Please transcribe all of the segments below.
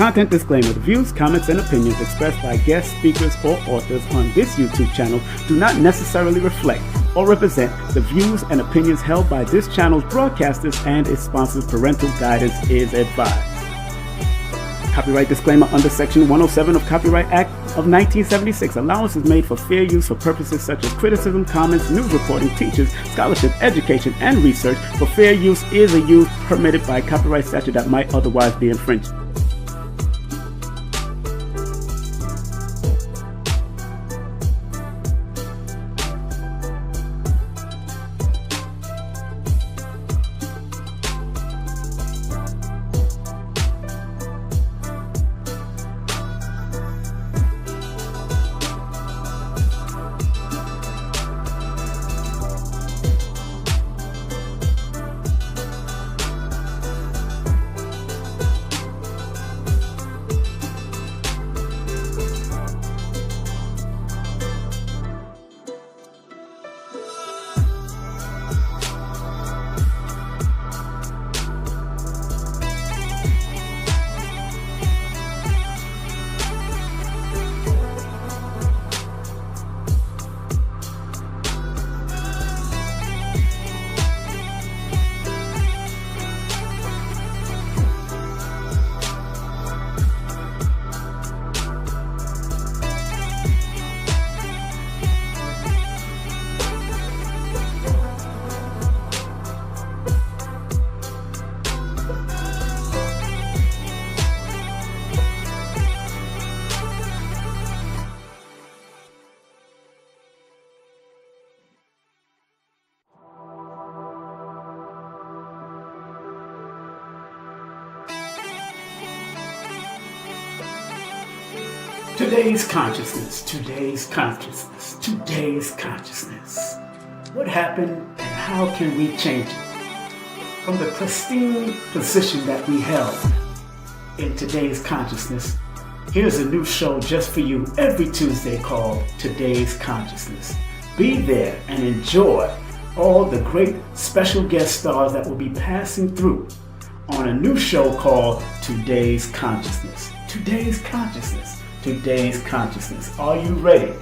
Content disclaimer. The views, comments, and opinions expressed by guest speakers or authors on this YouTube channel do not necessarily reflect or represent the views and opinions held by this channel's broadcasters and its sponsors. Parental guidance is advised. Copyright disclaimer under Section 107 of Copyright Act of 1976. Allowance is made for fair use for purposes such as criticism, comments, news reporting, teachers, scholarship, education, and research. For fair use is a use permitted by copyright statute that might otherwise be infringed. Today's consciousness, today's consciousness, today's consciousness. What happened and how can we change it? From the pristine position that we held in today's consciousness, here's a new show just for you every Tuesday called Today's Consciousness. Be there and enjoy all the great special guest stars that will be passing through on a new show called Today's Consciousness. Today's Consciousness. Today's consciousness. Are you ready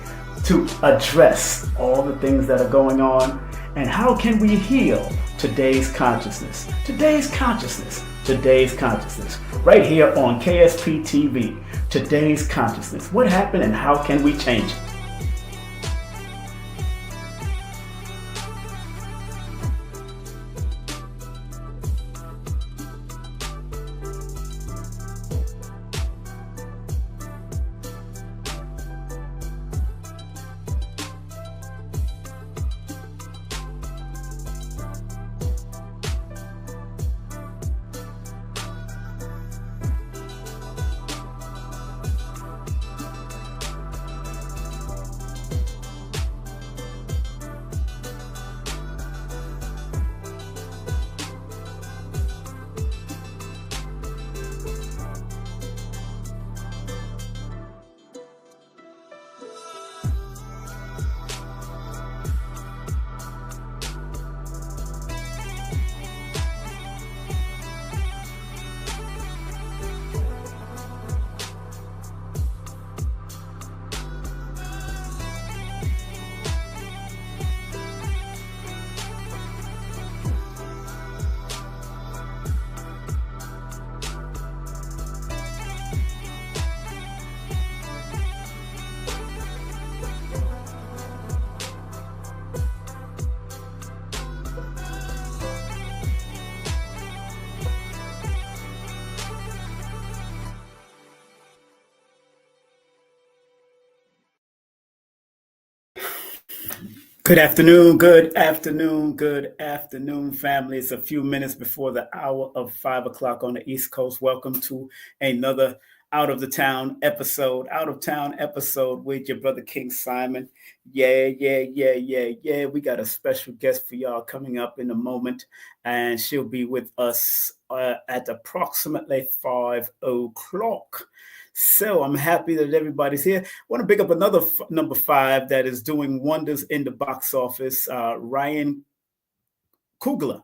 to address all the things that are going on? And how can we heal today's consciousness? Today's consciousness. Today's consciousness. Right here on KSPTV. Today's consciousness. What happened and how can we change it? Good afternoon, family. It's a few minutes before the hour of 5 o'clock on the East Coast. Welcome to another out of town episode with your brother King Simon. Yeah. We got a special guest for y'all coming up in a moment, and she'll be with us at approximately 5 o'clock. So I'm happy that everybody's here. I want to pick up another number 5 that is doing wonders in the box office, Ryan Coogler.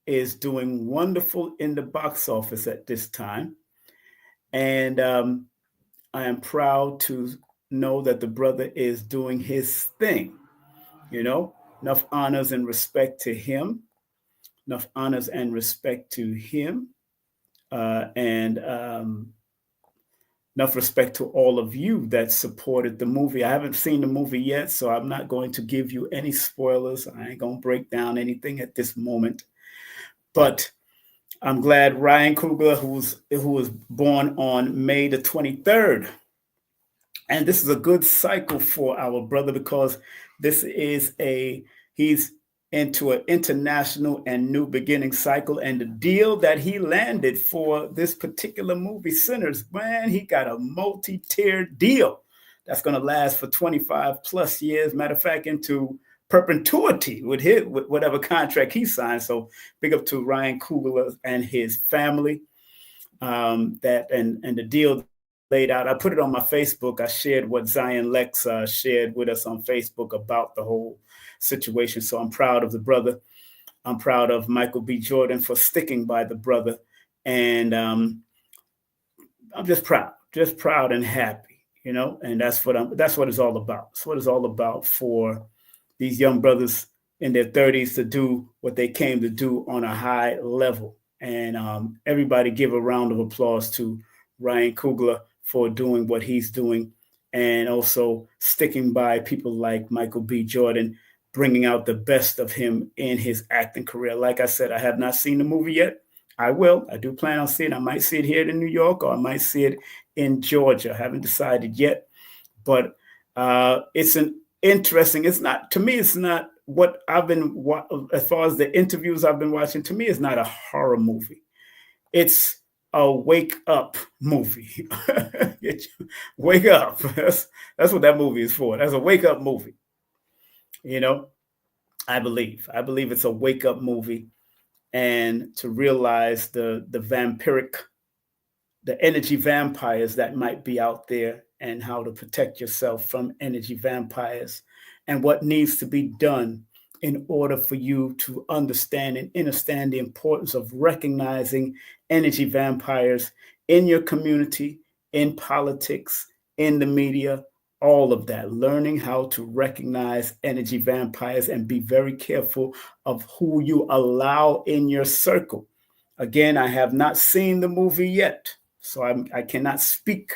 is doing wonderful in the box office at this time. And I am proud to know that the brother is doing his thing. Enough honors and respect to him. Enough honors and respect to him. And enough respect to all of you that supported the movie. I haven't seen the movie yet, so I'm not going to give you any spoilers. I ain't going to break down anything at this moment. But I'm glad Ryan Coogler, who was born on May the 23rd, and this is a good cycle for our brother because he's into an international and new beginning cycle. And the deal that he landed for this particular movie, Sinners, man, he got a multi-tiered deal that's going to last for 25 plus years. Matter of fact, into perpetuity with whatever contract he signed. So big up to Ryan Coogler and his family. And the deal laid out. I put it on my Facebook. I shared what Zion Lex shared with us on Facebook about the whole situation. So I'm proud of the brother. I'm proud of Michael B. Jordan for sticking by the brother. And I'm just proud and happy, and that's what it's all about. It's what it's all about for these young brothers in their 30s to do what they came to do on a high level. And everybody give a round of applause to Ryan Coogler for doing what he's doing, and also sticking by people like Michael B. Jordan, bringing out the best of him in his acting career. Like I said, I have not seen the movie yet. I will. I do plan on seeing it. I might see it here in New York, or I might see it in Georgia. I haven't decided yet. But it's an interesting, it's not what I've been, as far as the interviews I've been watching, to me, it's not a horror movie. It's a wake up movie. Wake up. That's what that movie is for. That's a wake up movie. I believe it's a wake up movie, and to realize the energy vampires that might be out there, and how to protect yourself from energy vampires, and what needs to be done in order for you to understand and understand the importance of recognizing energy vampires in your community, in politics, in the media, all of that. Learning how to recognize energy vampires and be very careful of who you allow in your circle. Again, I have not seen the movie yet, so I cannot speak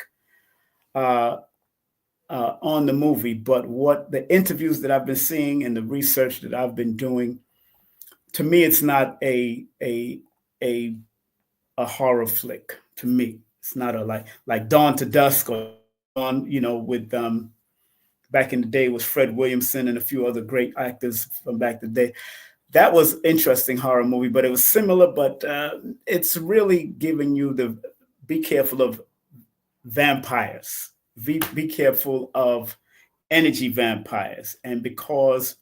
on the movie, but what the interviews that I've been seeing and the research that I've been doing, to me, it's not a horror flick. To me, it's not like Dawn to Dusk, or with back in the day was Fred Williamson and a few other great actors from back in the day. That was interesting horror movie, but it was similar, but it's really giving you be careful of vampires. Be careful of energy vampires. And because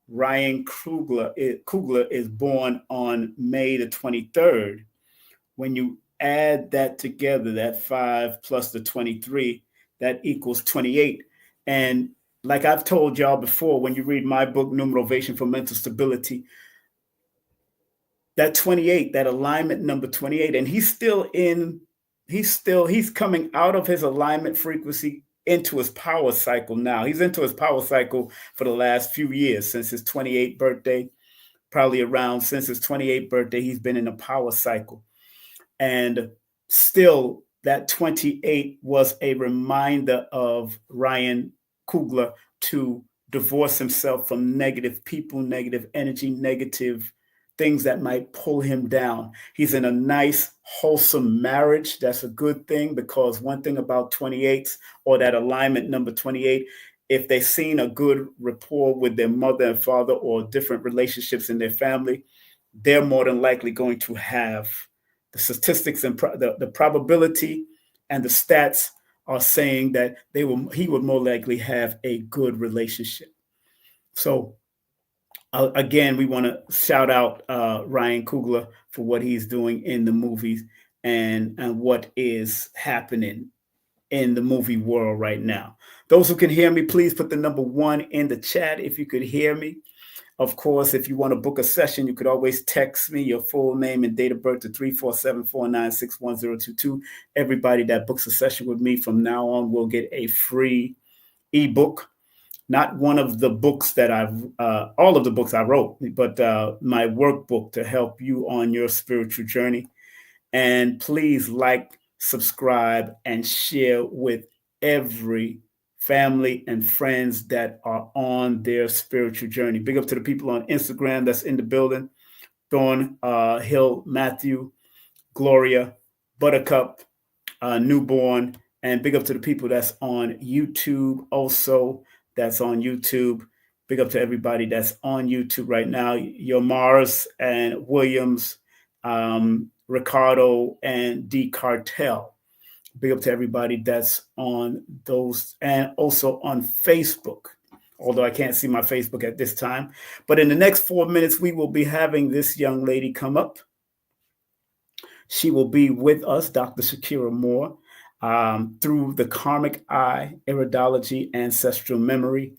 Ryan Coogler is born on May the 23rd, when you add that together, that 5 plus the 23, that equals 28. And like I've told y'all before, when you read my book, Numerovation for Mental Stability, that 28, that alignment number 28, and he's coming out of his alignment frequency into his power cycle now. He's into his power cycle for the last few years, since his 28th birthday, since his 28th birthday, he's been in a power cycle. And still, that 28 was a reminder of Ryan Coogler to divorce himself from negative people, negative energy, negative things that might pull him down. He's in a nice, wholesome marriage. That's a good thing, because one thing about 28s, or that alignment number 28, if they've seen a good rapport with their mother and father, or different relationships in their family, they're more than likely going to have the statistics and the probability and the stats are saying that he would more likely have a good relationship. So again, we want to shout out Ryan Coogler for what he's doing in the movies and what is happening in the movie world right now. Those who can hear me, please put the number 1 in the chat if you could hear me. Of course, if you want to book a session, you could always text me your full name and date of birth to 347-496-1022. Everybody that books a session with me from now on will get a free ebook. Not one of the books that all of the books I wrote, but my workbook to help you on your spiritual journey. And please like, subscribe, and share with every family and friends that are on their spiritual journey. Big up to the people on Instagram that's in the building. Dawn, Hill, Matthew, Gloria, Buttercup, Newborn, and big up to the people that's on YouTube also. That's on YouTube. Big up to everybody that's on YouTube right now. Your Mars and Williams, Ricardo, and D Cartel. Big up to everybody that's on those, and also on Facebook, although I can't see my Facebook at this time. But in the next 4 minutes, we will be having this young lady come up. She will be with us, Dr. Shakira Moore, through the Karmic Eye, Iridology, Ancestral Memory,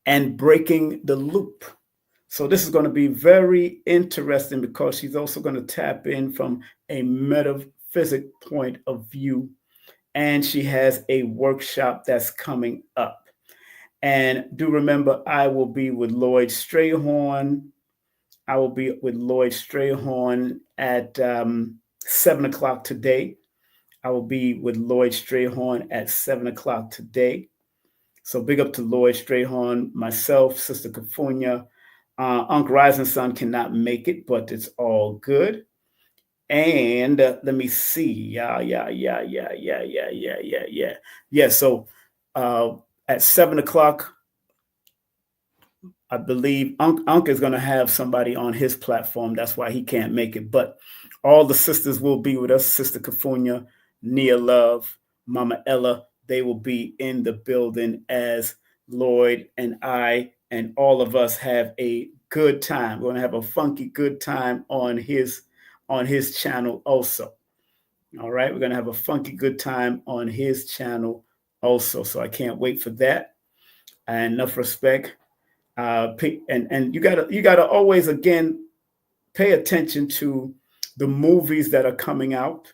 and Breaking the Loop. So this is going to be very interesting because she's also going to tap in from a metaphysic point of view. And she has a workshop that's coming up. And do remember, I will be with Lloyd Strayhorn. I will be with Lloyd Strayhorn at 7 o'clock today. I will be with Lloyd Strayhorn at 7 o'clock today. So big up to Lloyd Strayhorn, myself, Sister Cafunia. Uncle Rising Sun cannot make it, but it's all good. And let me see. Yeah. So at 7 o'clock, I believe Unc is going to have somebody on his platform. That's why he can't make it. But all the sisters will be with us. Sister Cafunia, Nia Love, Mama Ella. They will be in the building as Lloyd and I and all of us have a good time. We're going to have a funky good time on his channel also. All right. We're going to have a funky good time on his channel also. So I can't wait for that. And enough respect. And you gotta always, again, pay attention to the movies that are coming out.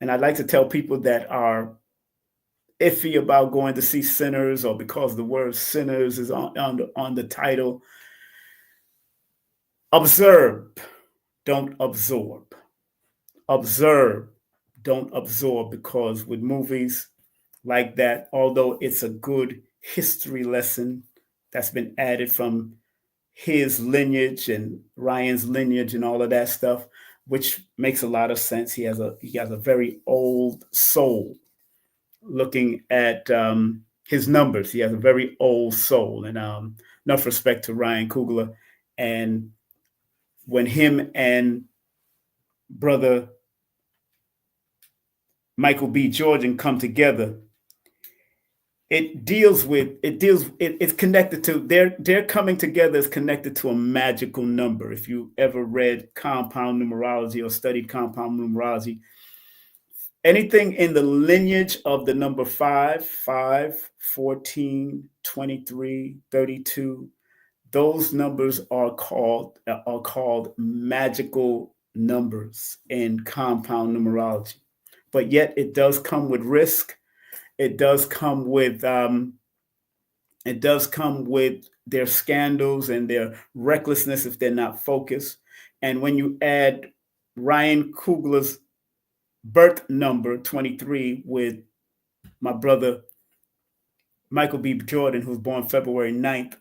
And I'd like to tell people that are iffy about going to see Sinners, or because the word Sinners is on the title, observe, don't absorb. Observe, don't absorb, because with movies like that, although it's a good history lesson that's been added from his lineage and Ryan's lineage and all of that stuff, which makes a lot of sense. He has a very old soul. Looking at his numbers, he has a very old soul. And enough respect to Ryan Coogler. And when him and brother Michael B. Jordan come together, it's connected to their coming together is connected to a magical number. If you ever read compound numerology or studied compound numerology, anything in the lineage of the number 5, 14, 23, 32, those numbers are called magical numbers in compound numerology. But yet it does come with risk. It does come with their scandals and their recklessness if they're not focused. And when you add Ryan Coogler's birth number 23 with my brother Michael B. Jordan, who's born February 9th,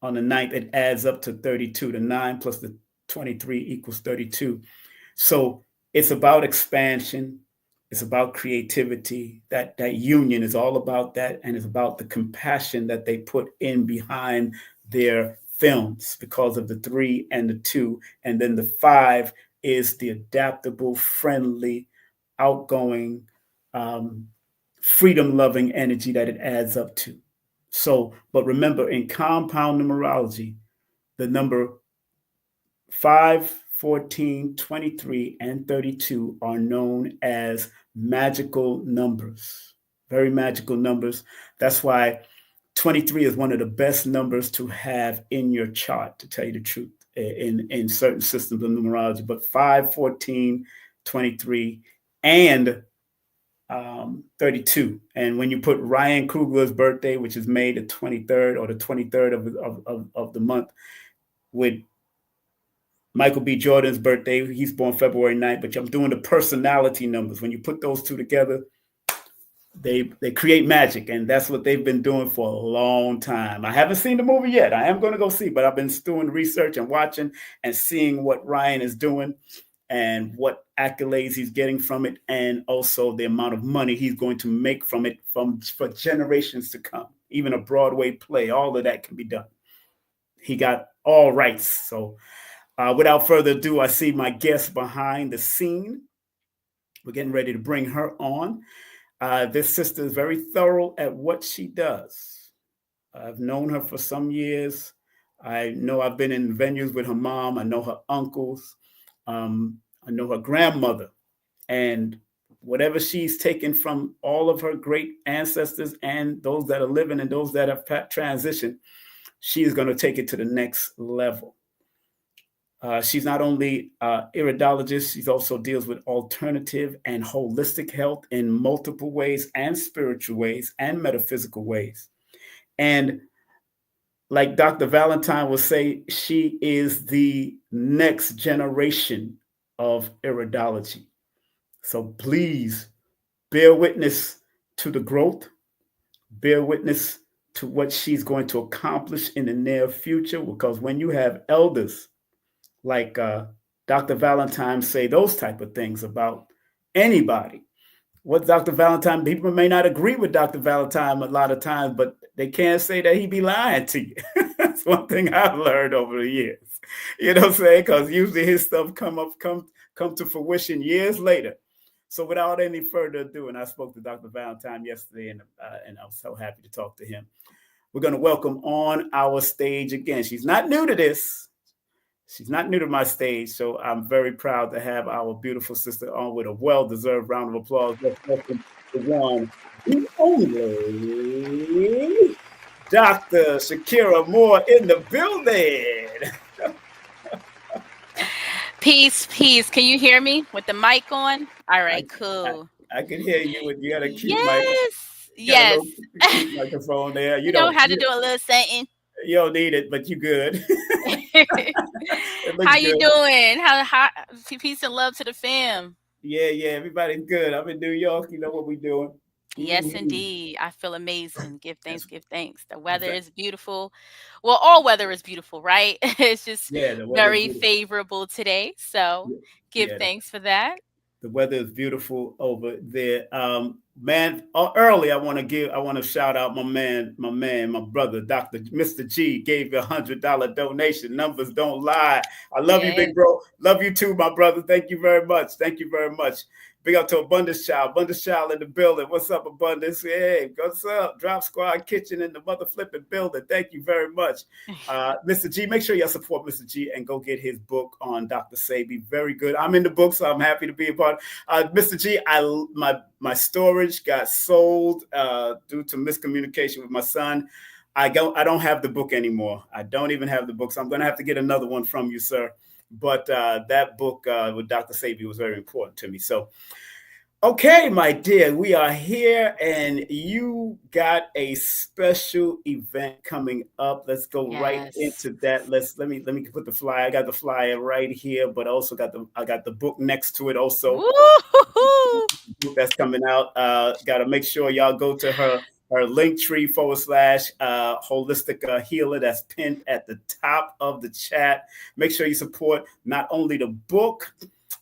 on the 9th, it adds up to 32. The 9 plus the 23 equals 32. So it's about expansion. It's about creativity. That union is all about that, and it's about the compassion that they put in behind their films because of the 3 and the 2. And then the 5 is the adaptable, friendly, outgoing, freedom-loving energy that it adds up to. So, but remember, in compound numerology, the number 5, 14, 23, and 32 are known as magical numbers, very magical numbers. That's why 23 is one of the best numbers to have in your chart, to tell you the truth, in certain systems of numerology. But 5, 14, 23, and 32. And when you put Ryan Coogler's birthday, which is May the 23rd or the 23rd of the month, with Michael B. Jordan's birthday, he's born February 9th, but I'm doing the personality numbers. When you put those two together, they create magic, and that's what they've been doing for a long time. I haven't seen the movie yet. I am going to go see, but I've been doing research and watching and seeing what Ryan is doing and what accolades he's getting from it, and also the amount of money he's going to make from it for generations to come. Even a Broadway play, all of that can be done. He got all rights. So without further ado, I see my guest behind the scene. We're getting ready to bring her on. This sister is very thorough at what she does. I've known her for some years. I know I've been in venues with her mom. I know her uncles. I know her grandmother. And whatever she's taken from all of her great ancestors and those that are living and those that have transitioned, she is going to take it to the next level. She's not only iridologist, she also deals with alternative and holistic health in multiple ways, and spiritual ways, and metaphysical ways. And like Dr. Valentine will say, she is the next generation of iridology. So please bear witness to the growth, bear witness to what she's going to accomplish in the near future, because when you have elders like Dr. Valentine say those type of things about anybody. What Dr. Valentine, people may not agree with Dr. Valentine a lot of times, but they can't say that he be lying to you. That's one thing I've learned over the years. You know what I'm saying? Because usually his stuff come to fruition years later. So without any further ado, and I spoke to Dr. Valentine yesterday, and I was so happy to talk to him. We're going to welcome on our stage again. She's not new to this. She's not new to my stage, so I'm very proud to have our beautiful sister on with a well-deserved round of applause. Let's welcome the one, the only, Dr. Shakira Moore in the building. Peace, peace. Can you hear me with the mic on? All right, cool. I can hear you, and you got to keep yes. Keep microphone there. You know how to do a little something. You don't need it, but you good. How you doing? How peace and love to the fam. Yeah, everybody's good. I'm in New York. You know what we're doing. Yes, indeed. I feel amazing. Give thanks. The weather is beautiful. Well, all weather is beautiful, right? It's just very favorable today. So give thanks for that. The weather is beautiful over there. Man, early I want to shout out my brother, Mr. G gave you $100 donation. Numbers don't lie. I love you, big bro. Love you too, my brother. Thank you very much. Big up to Abundance Child in the building. What's up, Abundance? Hey, what's up? Drop Squad Kitchen in the mother flipping building. Thank you very much. Mr. G, make sure y'all support Mr. G and go get his book on Dr. Sebi. Very good. I'm in the book, so I'm happy to be a part. Mr. G, my storage got sold due to miscommunication with my son. I don't have the book anymore. I don't even have the book, so I'm going to have to get another one from you, sir. But that book with Dr. Sebi was very important to me. So, okay, my dear, we are here, and you got a special event coming up. Let's go right into that. Let me put the flyer. I got the flyer right here, but also I got the book next to it also. Woo-hoo-hoo. That's coming out. Got to make sure y'all go to her Linktree / holistic healer that's pinned at the top of the chat. Make sure you support not only the book,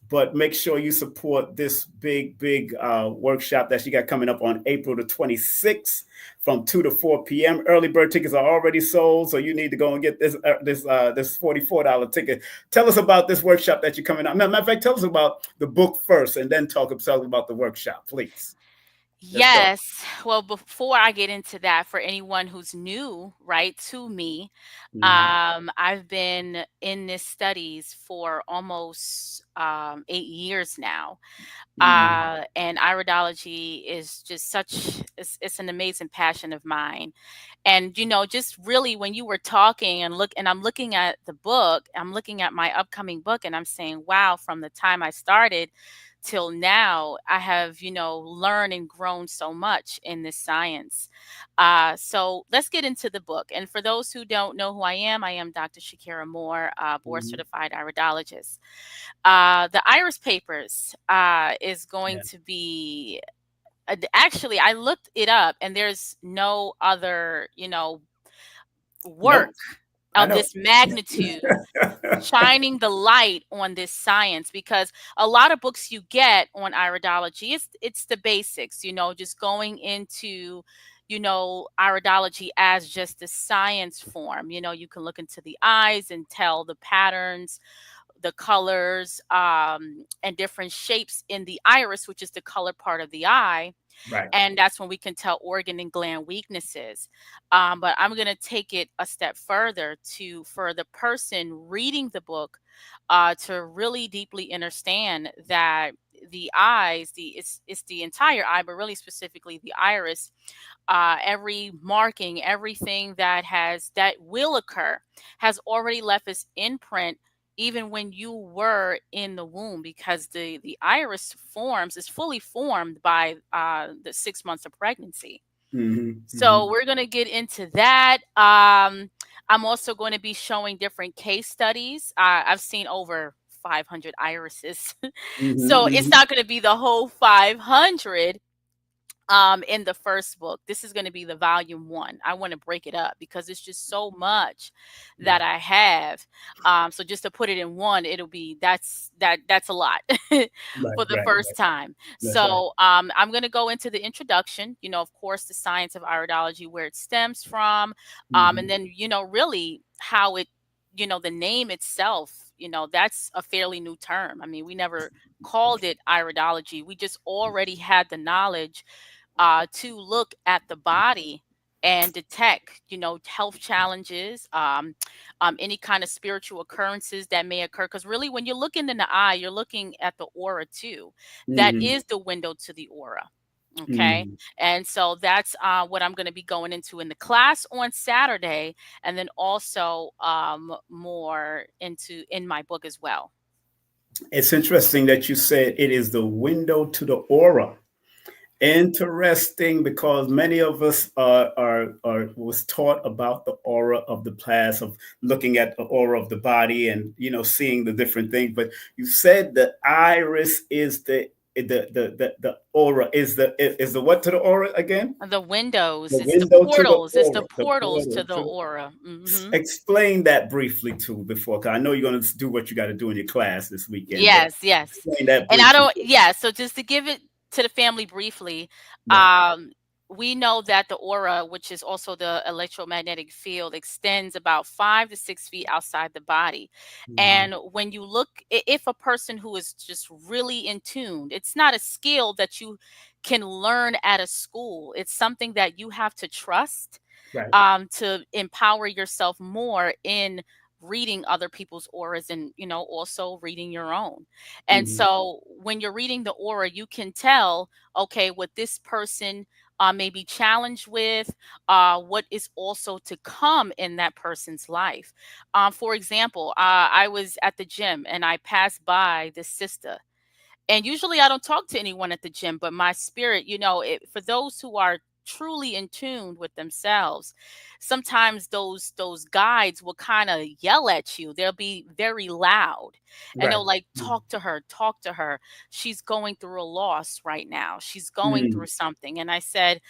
but make sure you support this big workshop that she got coming up on April the 26th from 2 to 4 p.m. Early bird tickets are already sold, so you need to go and get this $44 ticket. Tell us about this workshop that you're coming up. Matter of fact, tell us about the book first, and then talk about the workshop, please. Yes. Well, before I get into that, for anyone who's new, right, to me, I've been in this studies for almost 8 years now. And iridology is just it's an amazing passion of mine. And just really when you were talking and I'm looking at the book, I'm looking at my upcoming book, and I'm saying, wow, from the time I started till now, I have learned and grown so much in this science. So let's get into the book. And for those who don't know who I am Dr. Shakira Moore, board certified iridologist. The Iris Papers is going to be actually, I looked it up, and there's no other, work Nope. I of know. this magnitude shining the light on this science, because a lot of books you get on iridology, it's the basics, just going into iridology as just the science form. You can look into the eyes and tell the patterns, the colors, and different shapes in the iris, which is the color part of the eye. Right. And that's when we can tell organ and gland weaknesses. But I'm going to take it a step further for the person reading the book to really deeply understand that the eyes, it's the entire eye, but really specifically the iris. Every marking, everything that will occur, has already left its imprint even when you were in the womb, because the iris is fully formed by the 6 months of pregnancy. So we're going to get into that. I'm also going to be showing different case studies. I've seen over 500 irises. So it's not going to be the whole 500 in the first book. This is going to be the volume 1. I want to break it up because it's just so much that I have. So just to put it in one, that's a lot for the first time. So I'm going to go into the introduction, of course, the science of iridology, where it stems from, and then really how it, the name itself, that's a fairly new term. I mean, we never called it iridology. We just already had the knowledge to look at the body and detect, health challenges, any kind of spiritual occurrences that may occur. Because really, when you're looking in the eye, you're looking at the aura too. That is the window to the aura. Okay. And so that's what I'm going to be going into in the class on Saturday, and then also more in my book as well. It's interesting that you said it is the window to the aura. Interesting, because many of us was taught about the aura of the past, of looking at the aura of the body and seeing the different things. But you said the iris is the aura is the what to the aura again? The windows. The It's the window to the portals. It's the aura. portals to the aura. Explain that briefly too before, because I know you're going to do what you got to do in your class this weekend. Yes. Explain that And briefly. so just to give it to the family briefly, Right. we know that the aura, which is also the electromagnetic field, extends about 5 to 6 feet outside the body. And when you look, if a person who is just really in tune, it's not a skill that you can learn at a school. It's something that you have to trust, Right. to empower yourself more in reading other people's auras, and also reading your own. And so when you're reading the aura, you can tell, okay, what this person may be challenged with, what is also to come in that person's life. For example, I was at the gym and I passed by this sister, and usually I don't talk to anyone at the gym, but my spirit, for those who are truly in tune with themselves, sometimes those guides will kind of yell at you. They'll be very loud, and Right. they'll like, talk to her, talk to her. She's going through a loss right now. She's going through something. And I said,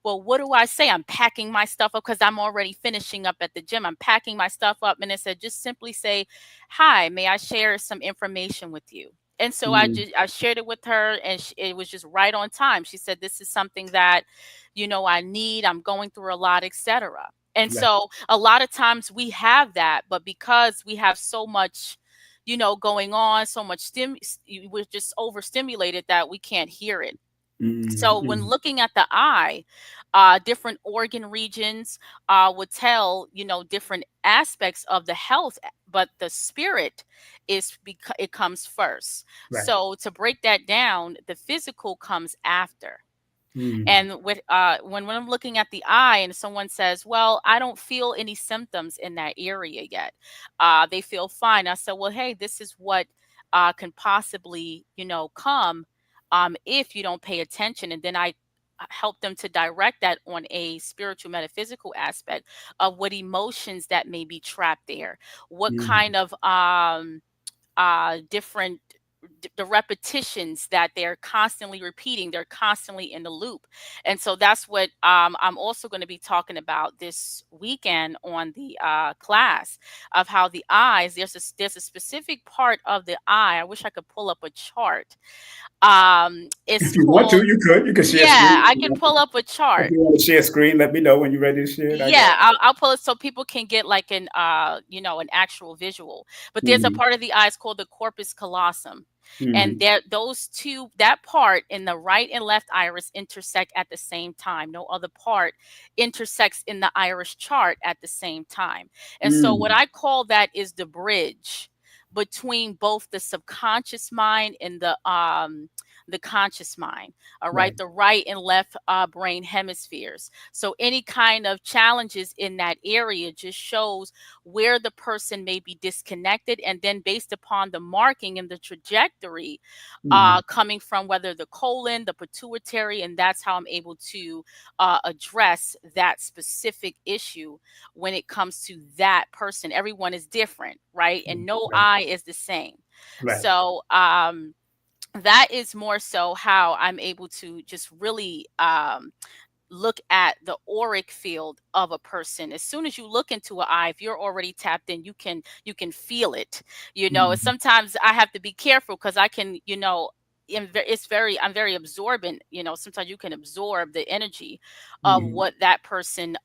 well, what do I say? I'm packing my stuff up because I'm already finishing up at the gym. I'm packing my stuff up. And it said, just simply say, hi, may I share some information with you? And so I shared it with her, and it was just right on time. She said, this is something that, I need. I'm going through a lot, etc. And Right. so a lot of times we have that, but because we have so much, going on, so much we're just overstimulated that we can't hear it. So when looking at the eye, different organ regions would tell, different aspects of the health, but the spirit it comes first. Right. So to break that down, the physical comes after. And when I'm looking at the eye and someone says, well, I don't feel any symptoms in that area yet. They feel fine. I said, well, hey, this is what can possibly, come if you don't pay attention. And then I help them to direct that on a spiritual metaphysical aspect of what emotions that may be trapped there, what kind of different the repetitions that they're constantly repeating, they're constantly in the loop. And so that's what I'm also going to be talking about this weekend on the class of how the eyes, there's a specific part of the eye. I wish I could pull up a chart. It's If you want to, called, you could share yeah, screen. I can pull up a If chart. you want to share screen, let me know when you're ready to share it. Yeah, I'll pull it so people can get like an an actual visual. But there's a part of the eyes called the corpus callosum. And that part in the right and left iris intersect at the same time. No other part intersects in the iris chart at the same time. And so what I call that is the bridge between both the subconscious mind and the conscious mind. All right, the right and left brain hemispheres. So any kind of challenges in that area just shows where the person may be disconnected, and then based upon the marking and the trajectory coming from whether the colon, the pituitary, and that's how I'm able to address that specific issue when it comes to that person. Everyone is different, right? And no eye is the same. So that is more so how I'm able to just really look at the auric field of a person. As soon as you look into an eye, if you're already tapped in, you can feel it. And sometimes I have to be careful because I can, I'm very absorbent. Sometimes you can absorb the energy of what that person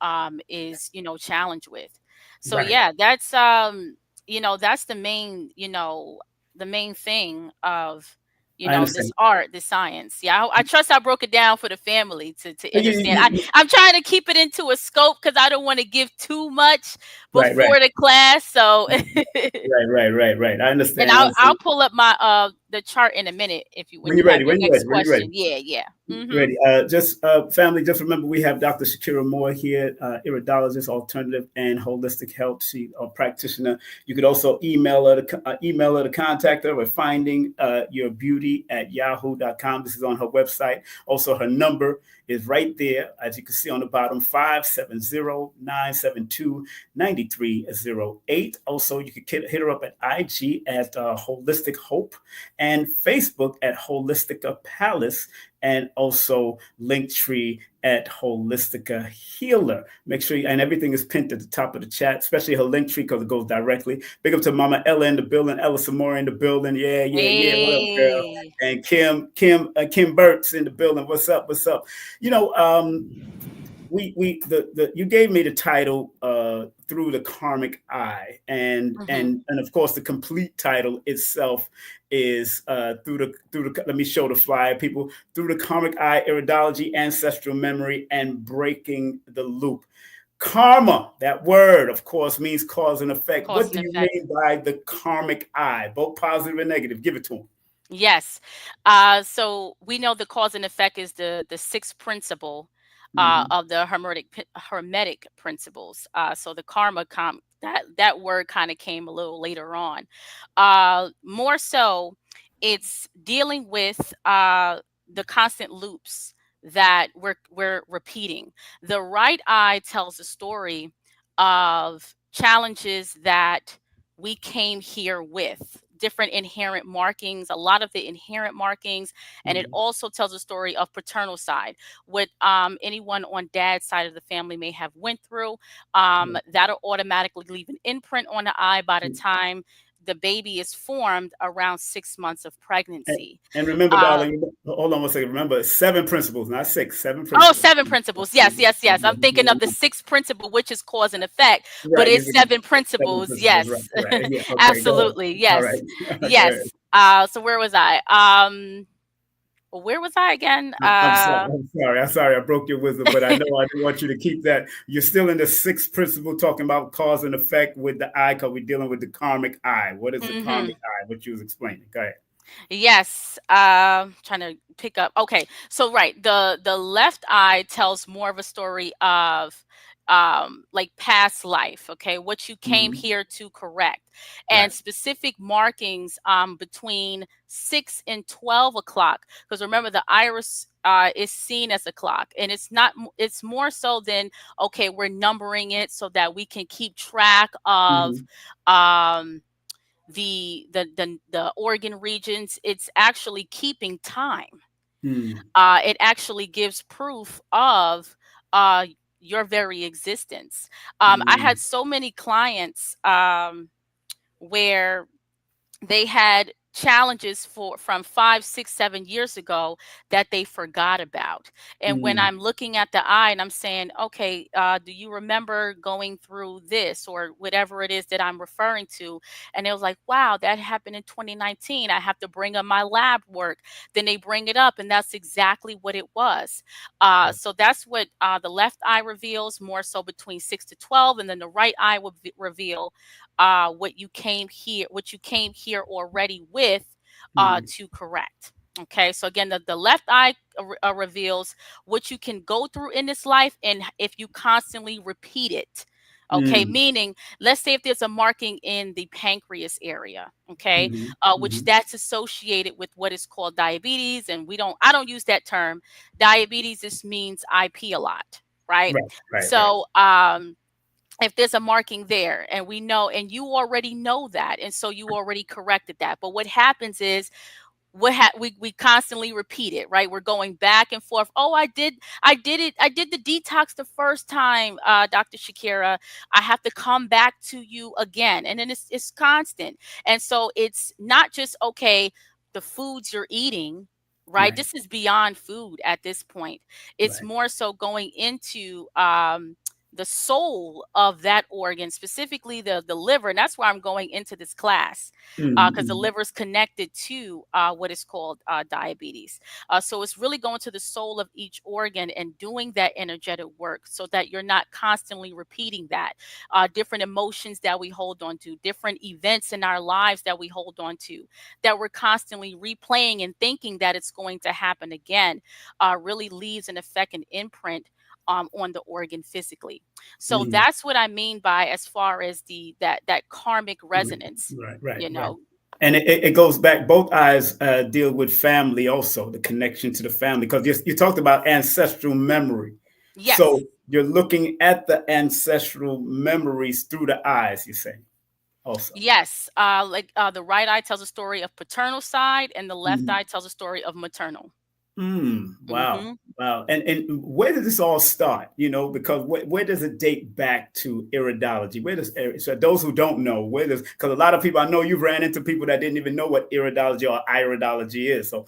is, challenged with. So yeah, that's that's the main, the main thing of this art, this science. Yeah, I trust I broke it down for the family to understand. I'm trying to keep it into a scope because I don't want to give too much before the class. So right. I understand. And I'll pull up my the chart in a minute when you have your next question. Yeah. Ready. Just family, just remember we have Dr. Shakira Moore here, iridologist, alternative and holistic health. She's a practitioner. You could also email her to contact her with findingyourbeauty@yahoo.com. This is on her website. Also, her number is right there, as you can see on the bottom, 570-972-9308. Also, you can hit her up at IG at Holistic Hope and Facebook at Holistica Palace, and also Linktree at Holistica Healer. Make sure and everything is pinned at the top of the chat, especially her Linktree because it goes directly. Big up to Mama Ella in the building, Ella Samora in the building. Yeah. What up, girl? And Kim Burt's in the building. What's up? You gave me the title through the karmic eye, and of course the complete title itself is through the let me show the flyer, people, through the karmic eye, iridology, ancestral memory, and breaking the loop. Karma, that word, of course, means cause and effect. What do you mean by the karmic eye, both positive and negative? Give it to them. Yes. So we know the cause and effect is the sixth principle of the hermetic principles. So the karma, that word kind of came a little later on. More so, it's dealing with the constant loops that we're repeating. The right eye tells a story of challenges that we came here with, different inherent markings, a lot of the inherent markings, and it also tells a story of paternal side, what anyone on dad's side of the family may have went through. That'll automatically leave an imprint on the eye by the time the baby is formed around 6 months of pregnancy. And remember, darling, hold on one second. Remember, 7 principles, not 6. 7 principles. Oh, 7 principles. Yes. I'm thinking of the 6th principle, which is cause and effect, but it's 7 principles. 7 yes. Right. Yeah, okay, absolutely. Yes. All right. Yes. So where was I? where was I again? I'm sorry. I'm sorry. I broke your wisdom, but I know I didn't want you to keep that. You're still in the sixth principle talking about cause and effect with the eye, because we're dealing with the karmic eye. What is the karmic eye? What you was explaining. Go ahead. Yes, trying to pick up. Okay, so right, the left eye tells more of a story of like past life, okay, what you came Mm-hmm. here to correct, and Right. specific markings between 6 and 12 o'clock. Because remember, the iris is seen as a clock, and it's not. It's more so than, okay, we're numbering it so that we can keep track of. Mm-hmm. Um, the organ regions. It's actually keeping time. Mm. It actually gives proof of uh your very existence. I Mm. had so many clients where they had challenges for from 5, 6, 7 years ago that they forgot about. And when Mm. I'm looking at the eye and I'm saying, okay, do you remember going through this or whatever it is that I'm referring to? And it was like, wow, that happened in 2019. I have to bring up my lab work. Then they bring it up, and that's exactly what it was. So that's what the left eye reveals, more so between 6 to 12, and then the right eye will reveal what you came here already with Mm. to correct. Okay, so again, the left eye reveals what you can go through in this life, and if you constantly repeat it. Okay, Mm. meaning, let's say if there's a marking in the pancreas area, okay, Mm-hmm. which Mm-hmm. that's associated with what is called diabetes, and I don't use that term. Diabetes just means I pee a lot, right? Right. Right. Right. So if there's a marking there, and we know, and you already know that, and so you already corrected that, but what happens is, we constantly repeat it, right? We're going back and forth. Oh, I did the detox the first time, Dr. Shakira. I have to come back to you again, and then it's constant. And so it's not just, okay, the foods you're eating, right? Right. This is beyond food at this point. It's Right. more so going into the soul of that organ, specifically the liver. And that's why I'm going into this class, because the Mm-hmm. liver is connected to what is called diabetes. So it's really going to the soul of each organ and doing that energetic work so that you're not constantly repeating that. Different emotions that we hold on to, different events in our lives that we hold on to, that we're constantly replaying and thinking that it's going to happen again, really leaves an effect and imprint on the organ physically. So Mm. that's what I mean by, as far as that karmic resonance, Right. Right. you Right. know. And it goes back. Both eyes deal with family, also the connection to the family, because you talked about ancestral memory. Yes. So you're looking at the ancestral memories through the eyes. You say also. Yes. Like the right eye tells a story of paternal side, and the left Mm. eye tells a story of maternal. Mm. Wow. Hmm. Wow. And where did this all start? Because where does it date back to iridology? So those who don't know, because a lot of people, I know you've ran into people that didn't even know what iridology or iridology is. So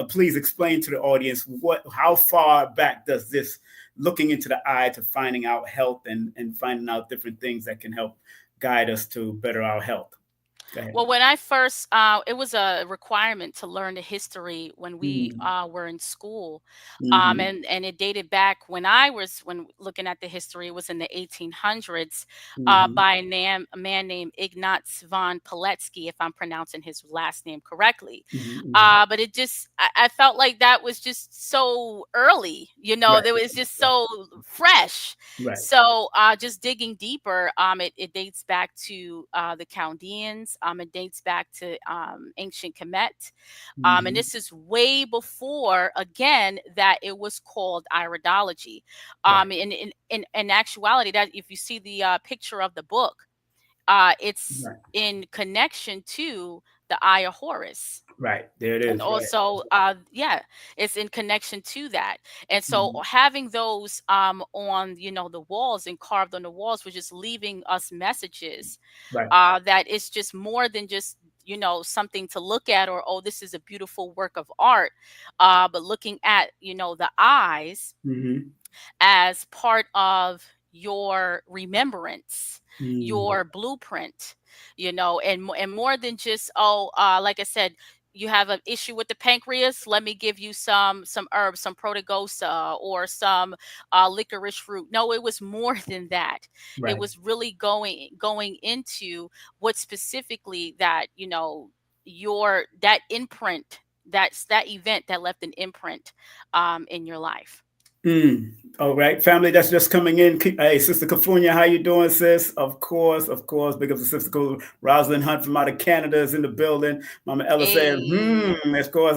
please explain to the audience how far back does this looking into the eye to finding out health and finding out different things that can help guide us to better our health. Go ahead. Well, when I first, it was a requirement to learn the history when we Mm. were in school, Hmm. and it dated back when looking at the history, it was in the 1800s, Hmm. by a man named Ignaz von Paletsky, if I'm pronouncing his last name correctly. Hmm. But I felt like that was just so early, Right. that was just so fresh. Right. So just digging deeper, it dates back to the Chaldeans. It dates back to ancient Kemet. And Hmm. this is way before, again, that it was called iridology. Right. In actuality, that if you see the picture of the book, it's Right. in connection to the Eye of Horus. Right. There it And is. Right. also, yeah, it's in connection to that. And so Hmm. having those on, the walls and carved on the walls was just leaving us messages, Right. that it's just more than just, something to look at, or, oh, this is a beautiful work of art, but looking at, the eyes Hmm. as part of your remembrance, Mm. your blueprint, and more than just, like I said, you have an issue with the pancreas, let me give you some herbs, some protogosa or some licorice root. No, it was more than that. It was really going into what specifically that, that imprint, that event that left an imprint in your life. All right, family that's just coming in. Hey, Sister Cafunia, how you doing, sis? Of course. Big up to Sister Rosalind Hunt from out of Canada is in the building. Mama Ella said, of course,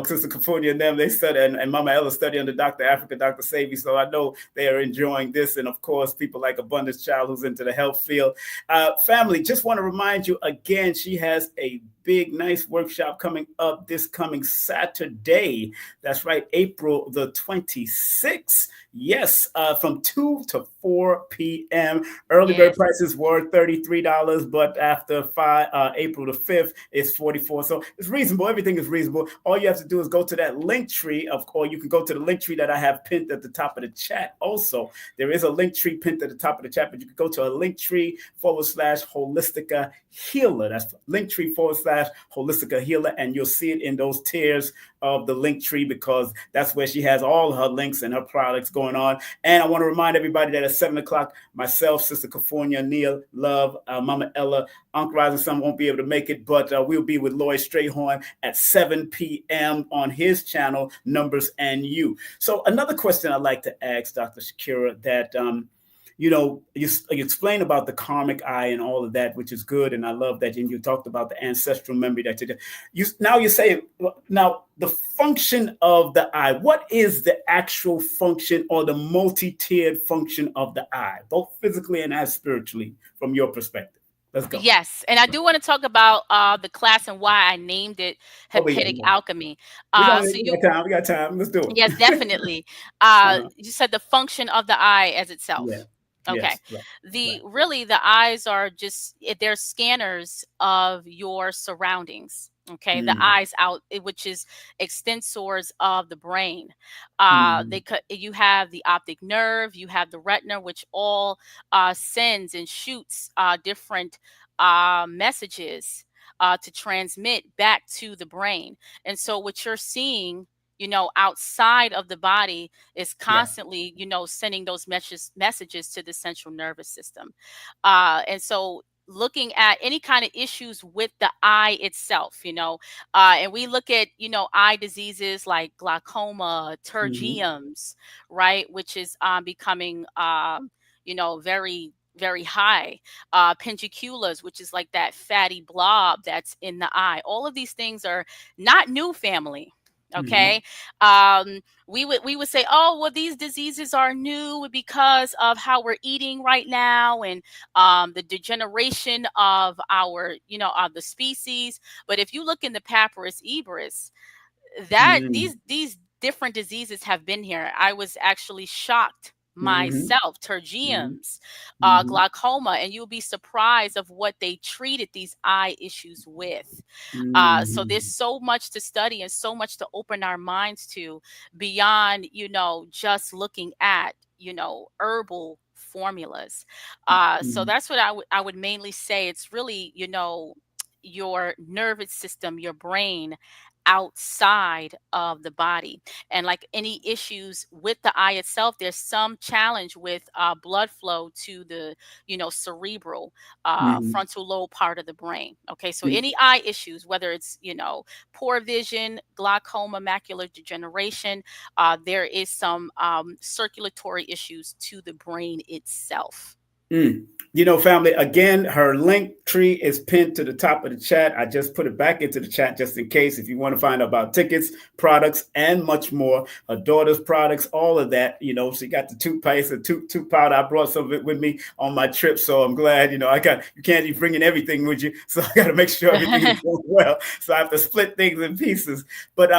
Sister Cafunia and them, they study, and Mama Ella study under Dr. Africa, Dr. Savy, so I know they are enjoying this. And of course, people like Abundance Child who's into the health field. Family, just want to remind you again, she has a big, nice workshop coming up this coming Saturday. That's right, April the 26th. Yes, from 2 to 4 p.m. Early bird prices were $33, but after April the 5th, it's $44. So it's reasonable. Everything is reasonable. All you have to do is go to that link tree, or you can go to the link tree that I have pinned at the top of the chat. Also, there is a link tree pinned at the top of the chat, but you can go to a link tree /Holistica Healer. That's link tree /Holistica Healer, and you'll see it in those tiers of the link tree, because that's where she has all her links and her products going on. And I want to remind everybody that at 7 o'clock, myself, Sister Cafunia, Neil, Love, Mama Ella, Uncle Rising Sun won't be able to make it, but we'll be with Lloyd Strayhorn at 7 p.m. on his channel, Numbers and You. So another question I'd like to ask Dr. Shakirah, that you explain about the karmic eye and all of that, which is good. And I love that. And you talked about the ancestral memory that you say, now the function of the eye. What is the actual function or the multi-tiered function of the eye, both physically and as spiritually, from your perspective? Let's go. Yes, and I do want to talk about the class and why I named it Hepatic Alchemy. We got time. Let's do it. Yes, definitely. You said the function of the eye as itself. Yeah. Okay. Yes, really the eyes are just, they're scanners of your surroundings. Okay, the eyes out, which is extensors of the brain. You have the optic nerve, you have the retina, which all sends and shoots different messages to transmit back to the brain. And so what you're seeing, outside of the body is constantly, sending those messages to the central nervous system. And so looking at any kind of issues with the eye itself, and we look at, eye diseases like glaucoma, pterygiums, right, which is becoming, very, very high, pendiculars, which is like that fatty blob that's in the eye. All of these things are not new, family. Okay. We would say, oh, well, these diseases are new because of how we're eating right now and the degeneration of our, of the species. But if you look in the Papyrus Ebris, that these different diseases have been here. I was actually shocked myself, pterygiums, glaucoma, and you'll be surprised of what they treated these eye issues with. So there's so much to study and so much to open our minds to beyond, just looking at, herbal formulas. So that's what I would mainly say. It's really, your nervous system, your brain, outside of the body. And like any issues with the eye itself, there's some challenge with blood flow to the cerebral frontal lobe part of the brain. Okay, so any eye issues, whether it's poor vision, glaucoma, macular degeneration, there is some circulatory issues to the brain itself. Family, again, her link tree is pinned to the top of the chat. I just put it back into the chat just in case if you want to find out about tickets, products, and much more. Her daughter's products, all of that. She got the toothpaste and tooth powder. I brought some of it with me on my trip, so I'm glad. You can't be bringing everything with you, so I got to make sure everything is going well. So I have to split things in pieces. But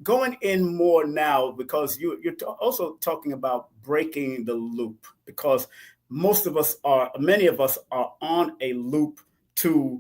going in more now, because you're also talking about breaking the loop, because many of us are on a loop to,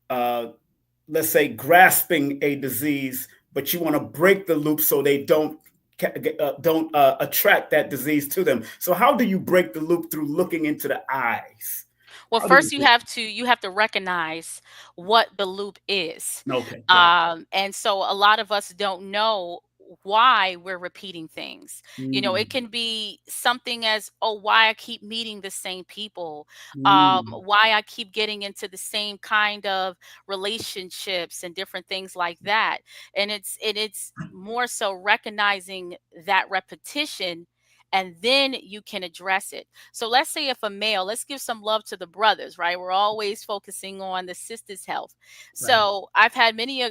let's say, grasping a disease, but you want to break the loop so they don't attract that disease to them. So how do you break the loop? Through looking into the eyes. Well, How do you first feel? you have to recognize what the loop is. Okay, right. And so a lot of us don't know why we're repeating things. It Mm, can be something as, oh, why I keep meeting the same people, mm, why I keep getting into the same kind of relationships and different things like that. And it's more so recognizing that repetition, and then you can address it. So let's say if a male, let's give some love to the brothers, right? We're always focusing on the sister's health. right. So I've had many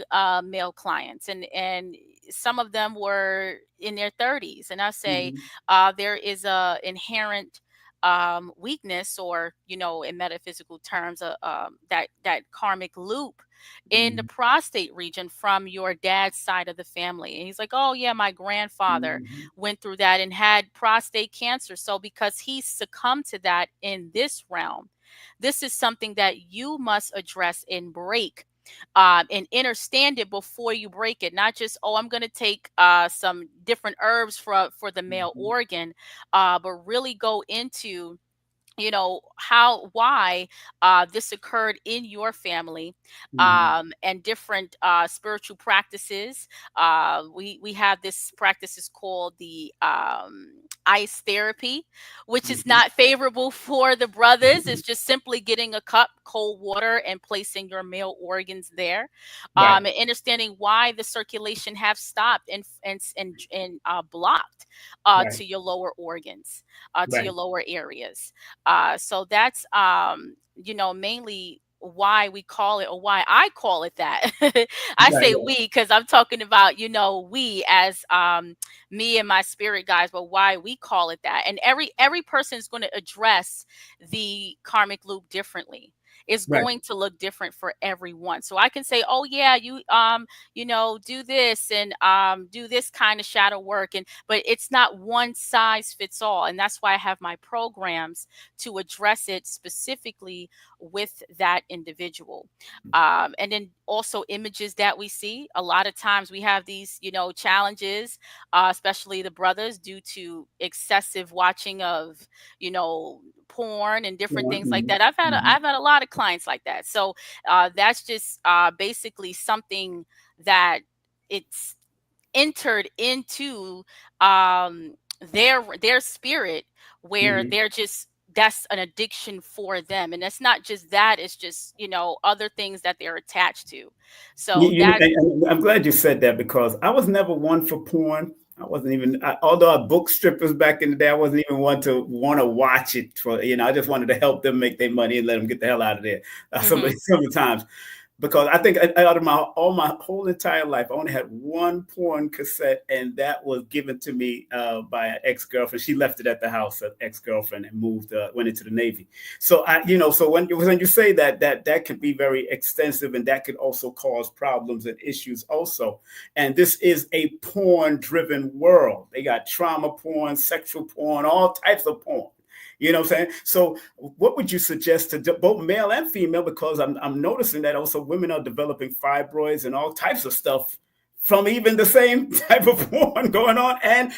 male clients, and some of them were in their 30s, and I say Mhm, there is a inherent weakness, or in metaphysical terms, that karmic loop in the mhm, prostate region from your dad's side of the family. And he's like, oh yeah, my grandfather mhm, went through that and had prostate cancer. So because he succumbed to that in this realm, this is something that you must address and break, and understand it before you break it. Not just, oh, I'm going to take some different herbs for the male mhm, organ, but really go into how why this occurred in your family, mhm, and different spiritual practices. We have this practice is called the ice therapy, which is mhm. not favorable for the brothers. It's just simply getting a cup cold water and placing your male organs there, Right, and understanding why the circulation have stopped and blocked right, to your lower organs, to your right, lower areas. So that's mainly why we call it, or why I call it that. I right, say we because I'm talking about we as me and my spirit guys, but why we call it that. And every person is going to address the karmic loop differently. It's right. going to look different for everyone. So I can say, oh yeah, do this and do this kind of shadow work, and but it's not one size fits all. And that's why I have my programs to address it specifically with that individual. And then also images that we see. A lot of times we have these, challenges, especially the brothers, due to excessive watching of, porn and different things like Mhm, that. I've had mhm. I've had a lot of clients like that. So that's just basically something that it's entered into their spirit, where Mhm. they're just that's an addiction for them. And it's not just that, it's just other things that they're attached to. So that And I'm glad you said that because I was never one for porn. I wasn't even, although I booked strippers back in the day, I wasn't even one to want to watch it for, I just wanted to help them make their money and let them get the hell out of there. mhm. Sometimes because I think out of my whole entire life, I only had one porn cassette, and that was given to me by an ex girlfriend. She left it at the house, an ex girlfriend, and went into the Navy. So so when you say that could be very extensive, and that could also cause problems and issues also. And this is a porn driven world. They got trauma porn, sexual porn, all types of porn. You know what I'm saying? So, what would you suggest to both male and female? Because I'm noticing that also women are developing fibroids and all types of stuff from even the same type of porn going on, and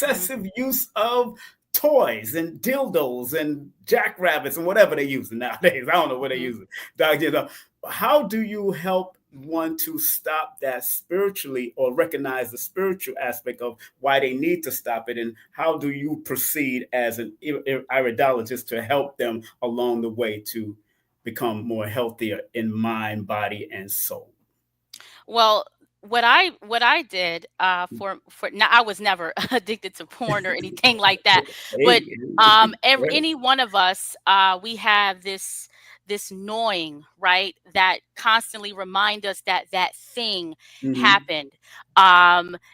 Mhm. excessive use of toys and dildos and jackrabbits and whatever they're using nowadays. I don't know what they're Mhm. using. How do you help one to stop that spiritually, or recognize the spiritual aspect of why they need to stop it, and how do you proceed as an iridologist to help them along the way to become more healthier in mind, body, and soul? Well, what I did for now, I was never addicted to porn or anything like that. But Hey, any one of us, we have this knowing, right, that constantly remind us that that thing mm-hmm, happened.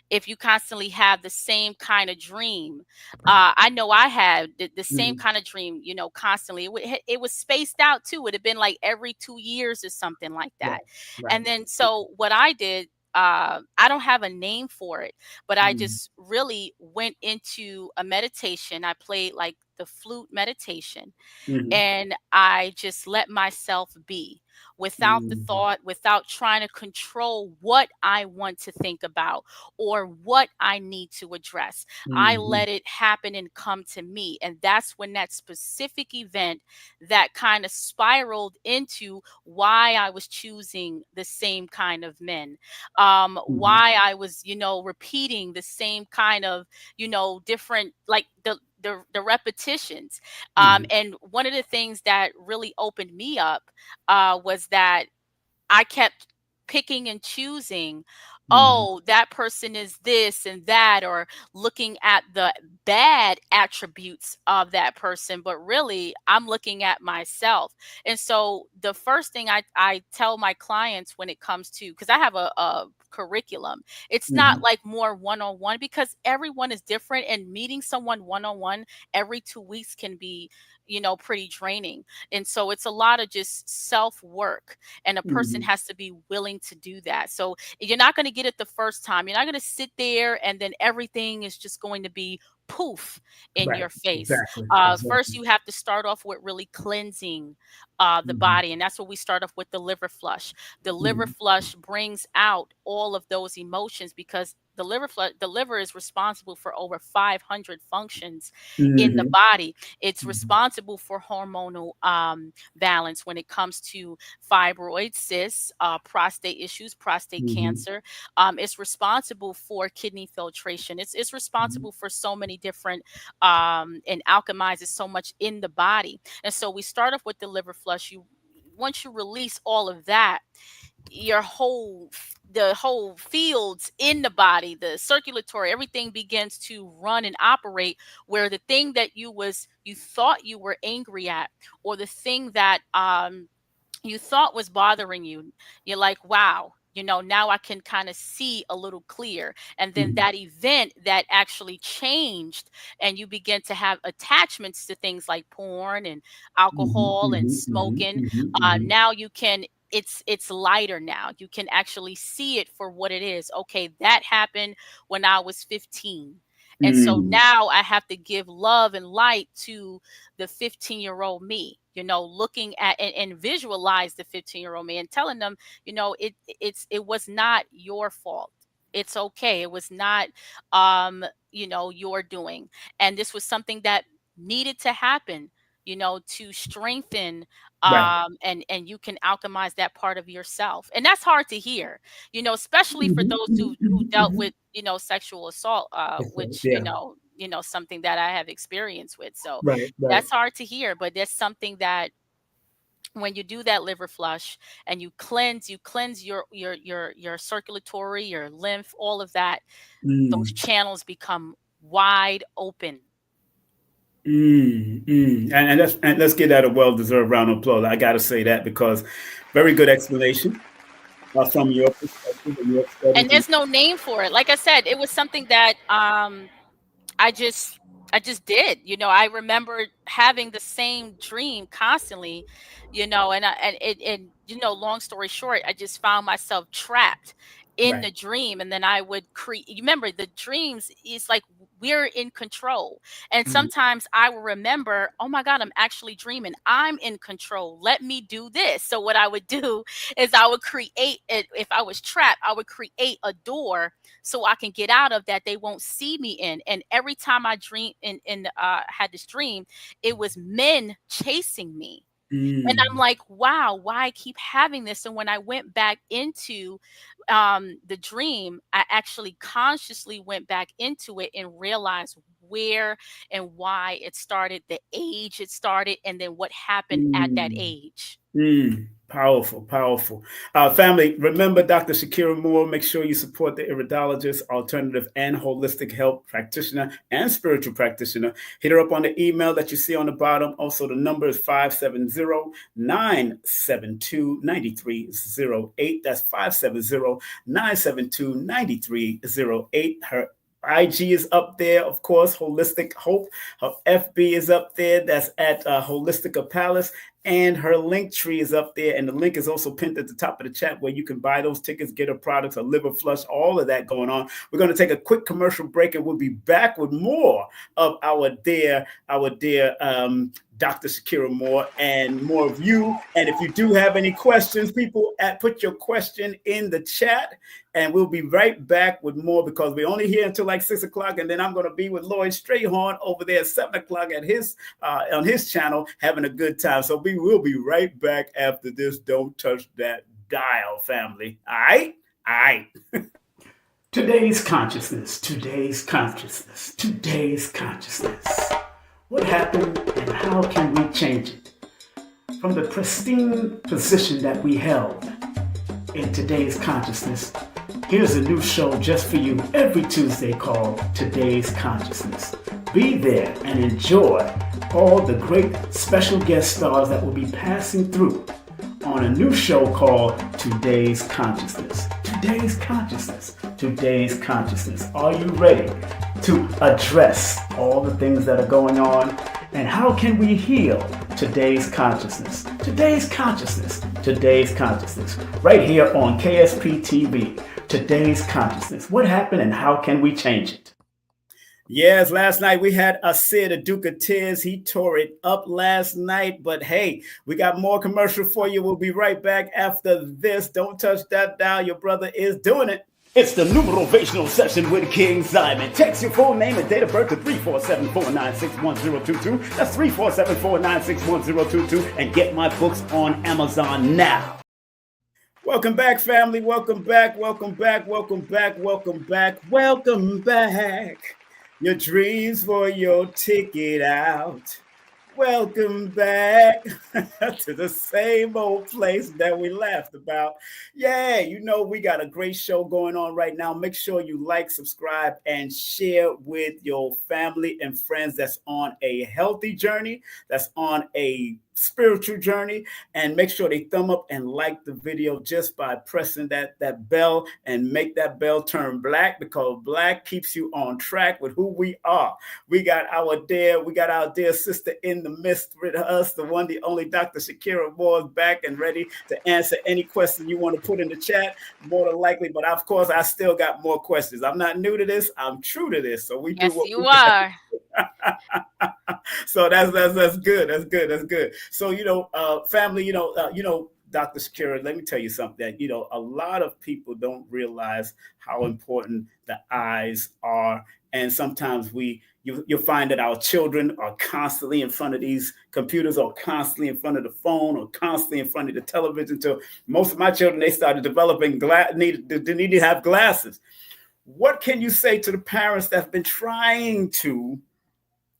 If you constantly have the same kind of dream, I know I had the same mm-hmm, kind of dream, constantly. It was spaced out too. It had been like every 2 years or something like that. right, right, And then so what I did, I don't have a name for it, but I mm-hmm, just really went into a meditation. I played like the flute meditation, and I just let myself be without the thought, without trying to control what I want to think about or what I need to address. I let it happen and come to me. And that's when that specific event that kind of spiraled into why I was choosing the same kind of men, why I was, repeating the same kind of, different, like the repetitions. And one of the things that really opened me up was that I kept picking and choosing, oh, that person is this and that, or looking at the bad attributes of that person, but really I'm looking at myself. And so the first thing I tell my clients when it comes to, because I have a curriculum, it's not like more one-on-one, because everyone is different, and meeting someone one-on-one every 2 weeks can be, pretty draining. And so it's a lot of just self work, and a person has to be willing to do that. So you're not going to get it the first time. You're not going to sit there and then everything is just going to be poof in your face. First, you have to start off with really cleansing the body, and that's what we start off with, the liver flush. The liver flush brings out all of those emotions, because the liver is responsible for over 500 functions in the body. It's responsible for hormonal balance when it comes to fibroid cysts, prostate issues, prostate cancer. It's responsible for kidney filtration. It's responsible for so many different, and alchemizes so much in the body. And so we start off with the liver flush. Once you release all of that, the whole fields in the body, the circulatory, everything begins to run and operate, where the thing that you thought you were angry at, or the thing that you thought was bothering you, you're like, wow, now I can kind of see a little clear. And then that event that actually changed, and you begin to have attachments to things like porn and alcohol and smoking. Now you can, it's lighter now. You can actually see it for what it is. Okay, that happened when I was 15. And so now I have to give love and light to the 15-year-old me, looking at and visualize the 15-year-old me, and telling them, it was not your fault. It's okay. It was not, your doing. And this was something that needed to happen, to strengthen, and you can alchemize that part of yourself. And that's hard to hear, especially for those who dealt with, sexual assault, which, something that I have experience with. So that's hard to hear, but there's something that, when you do that liver flush and you cleanse your circulatory, your lymph, all of that, those channels become wide open. And let's give that a well-deserved round of applause. I got to say that, because very good explanation from your perspective and your studies. And there's no name for it. Like I said, it was something that I just did. I remember having the same dream constantly, and long story short, I just found myself trapped in the dream. And then I would create, remember, the dreams is like we're in control. And sometimes I will remember, oh my God, I'm actually dreaming. I'm in control. Let me do this. So what I would do is I would create it. If I was trapped, I would create a door so I can get out of that they won't see me in. And every time I dream had this dream, it was men chasing me. And I'm like, wow, why I keep having this? And when I went back into the dream, I actually consciously went back into it and realized where and why it started, the age it started, and then what happened at that age. Powerful, powerful. Family, remember Dr. Shakirah Moore. Make sure you support the iridologist, alternative and holistic health practitioner, and spiritual practitioner. Hit her up on the email that you see on the bottom. Also, the number is 570-972-9308. That's 570-972-9308. Her IG is up there, of course, Holistic Hope. Her FB is up there. That's at Holistica Palace. and her link tree is up there, and the link is also pinned at the top of the chat where you can buy those tickets, get her products, a liver flush, all of that going on. We're going to take a quick commercial break, and we'll be back with more of our dear Dr. Shakira Moore and more of you. And if you do have any questions, people, put your question in the chat, and we'll be right back with more, because we're only here until like 6 o'clock, and then I'm going to be with Lloyd Strayhorn over there at 7 o'clock at his on his channel, having a good time. So we will be right back after this. Don't touch that dial, family. All right? All right. Today's consciousness, today's consciousness, today's consciousness. What happened and how can we change it? From the pristine position that we held in today's consciousness, here's a new show just for you every Tuesday called Today's Consciousness. Be there and enjoy all the great special guest stars that will be passing through on a new show called Today's Consciousness. Today's Consciousness. Today's Consciousness. Are you ready to address all the things that are going on? And how can we heal today's consciousness? Today's consciousness. Today's consciousness. Right here on KSPTV. Today's consciousness. What happened and how can we change it? Yes, last night we had Asir, the Duke of Tears. He tore it up last night. But hey, we got more commercial for you. We'll be right back after this. Don't touch that dial. Your brother is doing it. It's the numerational session with King Simon. Text your full name and date of birth to 347-496-1022. That's 347-496-1022. And get my books on Amazon now. Welcome back, family. Welcome back. Welcome back. Welcome back. Welcome back. Welcome back. Your dreams for your ticket out. Welcome back to the same old place that we laughed about. Yeah, you know, we got a great show going on right now. Make sure you like, subscribe, and share with your family and friends that's on a healthy journey, that's on a spiritual journey, and make sure they thumb up and like the video just by pressing that bell, and make that bell turn black, because black keeps you on track with who we are. We got our dear sister in the midst with us, the one, the only Dr. Shakira Moore, is back and ready to answer any question you want to put in the chat, more than likely. But of course, I still got more questions. I'm not new to this. I'm true to this. So we do what you are. So that's good. That's good. So, family, Dr. Shakira, let me tell you something. That, a lot of people don't realize how important the eyes are. And sometimes you'll find that our children are constantly in front of these computers, or constantly in front of the phone, or constantly in front of the television. So most of my children, they started developing need to have glasses. What can you say to the parents that have been trying to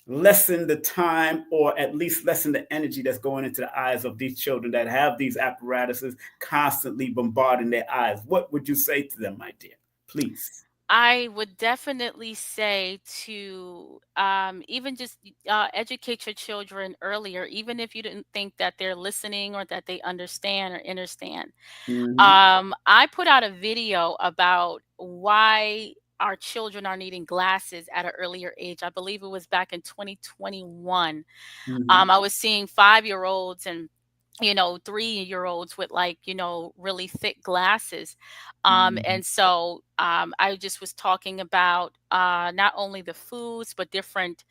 lessen the time, or at least lessen the energy that's going into the eyes of these children that have these apparatuses constantly bombarding their eyes? What would you say to them, my dear? Please. I would definitely say to even just educate your children earlier, even if you didn't think that they're listening or that they understand or understand. I put out a video about why our children are needing glasses at an earlier age. I believe it was back in 2021. I was seeing 5-year-olds and 3-year-olds with really thick glasses. And so I just was talking about not only the foods, but different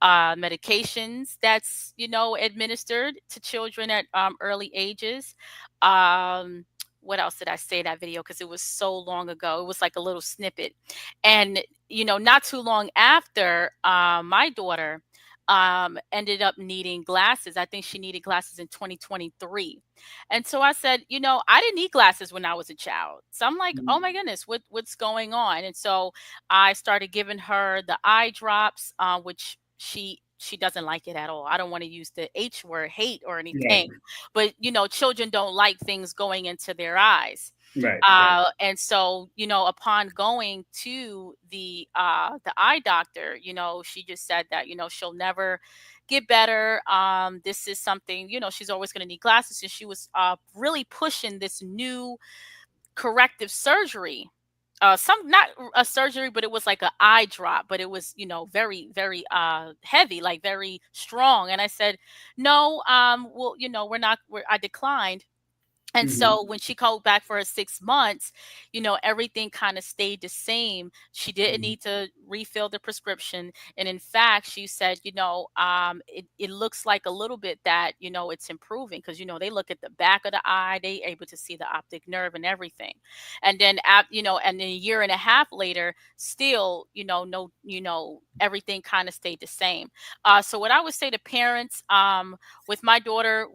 medications that's, administered to children at early ages. What else did I say in that video? Because it was so long ago. It was like a little snippet. And, not too long after, my daughter ended up needing glasses. I think she needed glasses in 2023. And so I said, I didn't need glasses when I was a child. So I'm like, oh my goodness, what's going on? And so I started giving her the eye drops, which she doesn't like it at all. I don't want to use the H word, hate or anything, but children don't like things going into their eyes. Right. And so, upon going to the eye doctor, she just said that, she'll never get better. This is something, she's always going to need glasses. And she was really pushing this new corrective surgery some, not a surgery, but it was like an eye drop, but it was, very, very heavy, like very strong. And I said, no, well, I declined. And Mhm. so when she called back for her 6 months, everything kind of stayed the same. She didn't Mhm. need to refill the prescription. And in fact, she said, it looks like a little bit that, it's improving, because, they look at the back of the eye, they able to see the optic nerve and everything. And then, and then a year and a half later, still, no, everything kind of stayed the same. So what I would say to parents, with my daughter,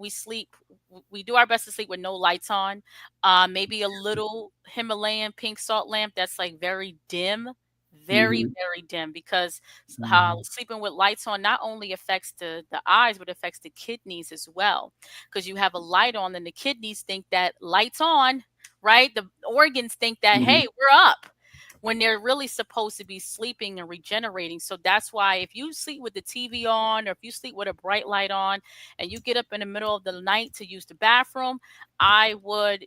we do our best to sleep with no lights on. Maybe a little Himalayan pink salt lamp that's like very dim, very, Mhm. very dim, because Mhm. sleeping with lights on not only affects the eyes, but affects the kidneys as well. Because you have a light on, and the kidneys think that lights on, right? The organs think that, Mhm. hey, we're up, when they're really supposed to be sleeping and regenerating. So that's why if you sleep with the TV on, or if you sleep with a bright light on, and you get up in the middle of the night to use the bathroom, I would,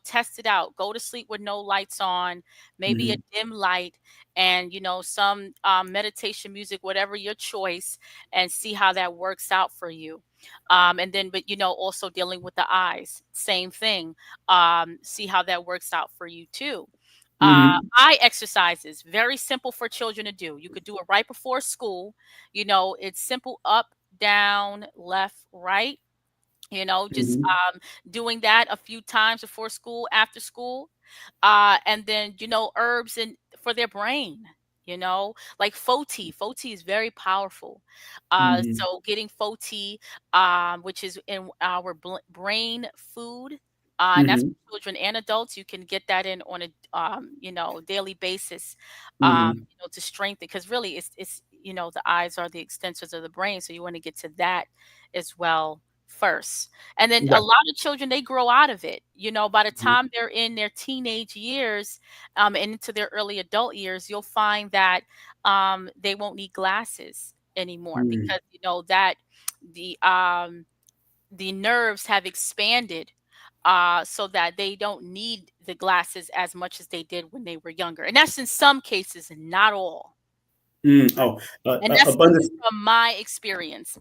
test it out. Go to sleep with no lights on, maybe a Mhm. dim light, and, some meditation music, whatever your choice, and see how that works out for you. And then, but, also dealing with the eyes, same thing. See how that works out for you too. Mhm. Eye exercises, very simple for children to do. You could do it right before school. It's simple: up, down, left, right. Just Mhm. doing that a few times before school, after school. And then, herbs and for their brain, like foti. Foti is very powerful. Mhm. So getting foti, which is in our brain food, and that's Mhm. for children and adults. You can get that in on a daily basis, Mhm. to strengthen, because really it's the eyes are the extensors of the brain, so you want to get to that as well first. And then a Right. lot of children, they grow out of it. By the Mhm. time they're in their teenage years, and into their early adult years, you'll find that they won't need glasses anymore, Mhm. because that the um the nerves have expanded, so that they don't need the glasses as much as they did when they were younger. And that's in some cases, not all. Mm. Oh, And that's speaking abundance. from my experience.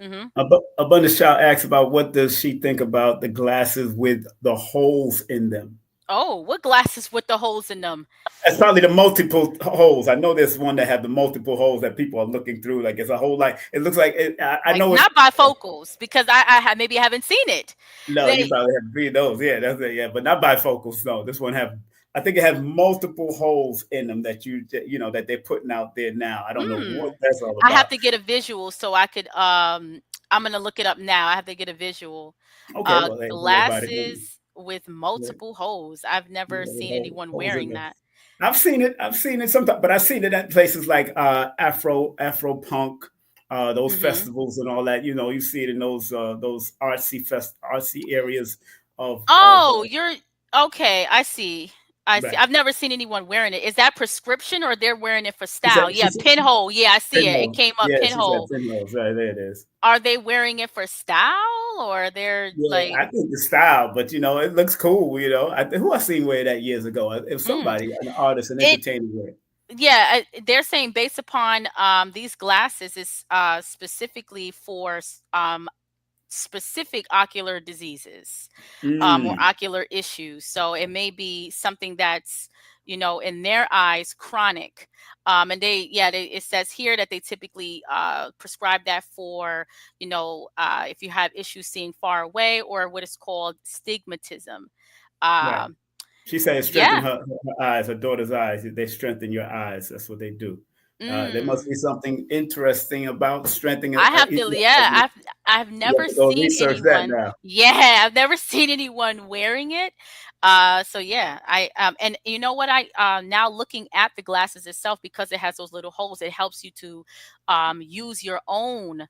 Abundance Child asks about what does she think about the glasses with the holes in them. Oh, what glasses with the holes in them? That's probably the multiple holes. I know there's one that have the multiple holes that people are looking through. Like it's a whole like it looks like it, I Like, know it's not bifocals, because maybe haven't seen it. no. You They probably have three of those. Yeah, that's it. Yeah, but not bifocals. No, this one have. I think it has multiple holes in them that that they're putting out there now. I don't know what that's all I have about. to get a visual so I could I'm gonna look it up now. I have to get a visual. Okay, well, hey, don't worry about it. Glasses with Yeah, multiple holes. I've never yeah, seen anyone holes in wearing there. that. I've seen it. I've seen it sometimes, but I've seen it at places like Afro punk, those Mhm. festivals and all that. You see it in those artsy areas of Oh, you're okay. I see. I see. right. I've never seen anyone wearing it. Is that prescription, or they're wearing it for She said style? she Yeah, said pinhole. Yeah, I see it. It pinhole. came up Yeah, she said pinhole. pinholes. Right there it is. Are they wearing it for style, or they're Yeah, like, I think the style, but it looks cool. Who I seen wear that years ago? If mm. somebody, an artist, an It entertainer wear it. Yeah, they're saying based upon these glasses is specifically for specific ocular diseases, or Mm, ocular issues. So it may be something that's, in their eyes, chronic. And it says here that they typically prescribe that for, if you have issues seeing far away, or what is called stigmatism. right. Um, She said it strengthened yeah. her eyes, her daughter's eyes. They strengthen your eyes. That's what they do. There must Mm. be something interesting about strengthening. I have to, yeah, I've You have never to go seen research that anyone. now. Yeah, I've never seen anyone wearing it. So yeah, and you know what, I now looking at the glasses itself, because it has those little holes, it helps you to use your own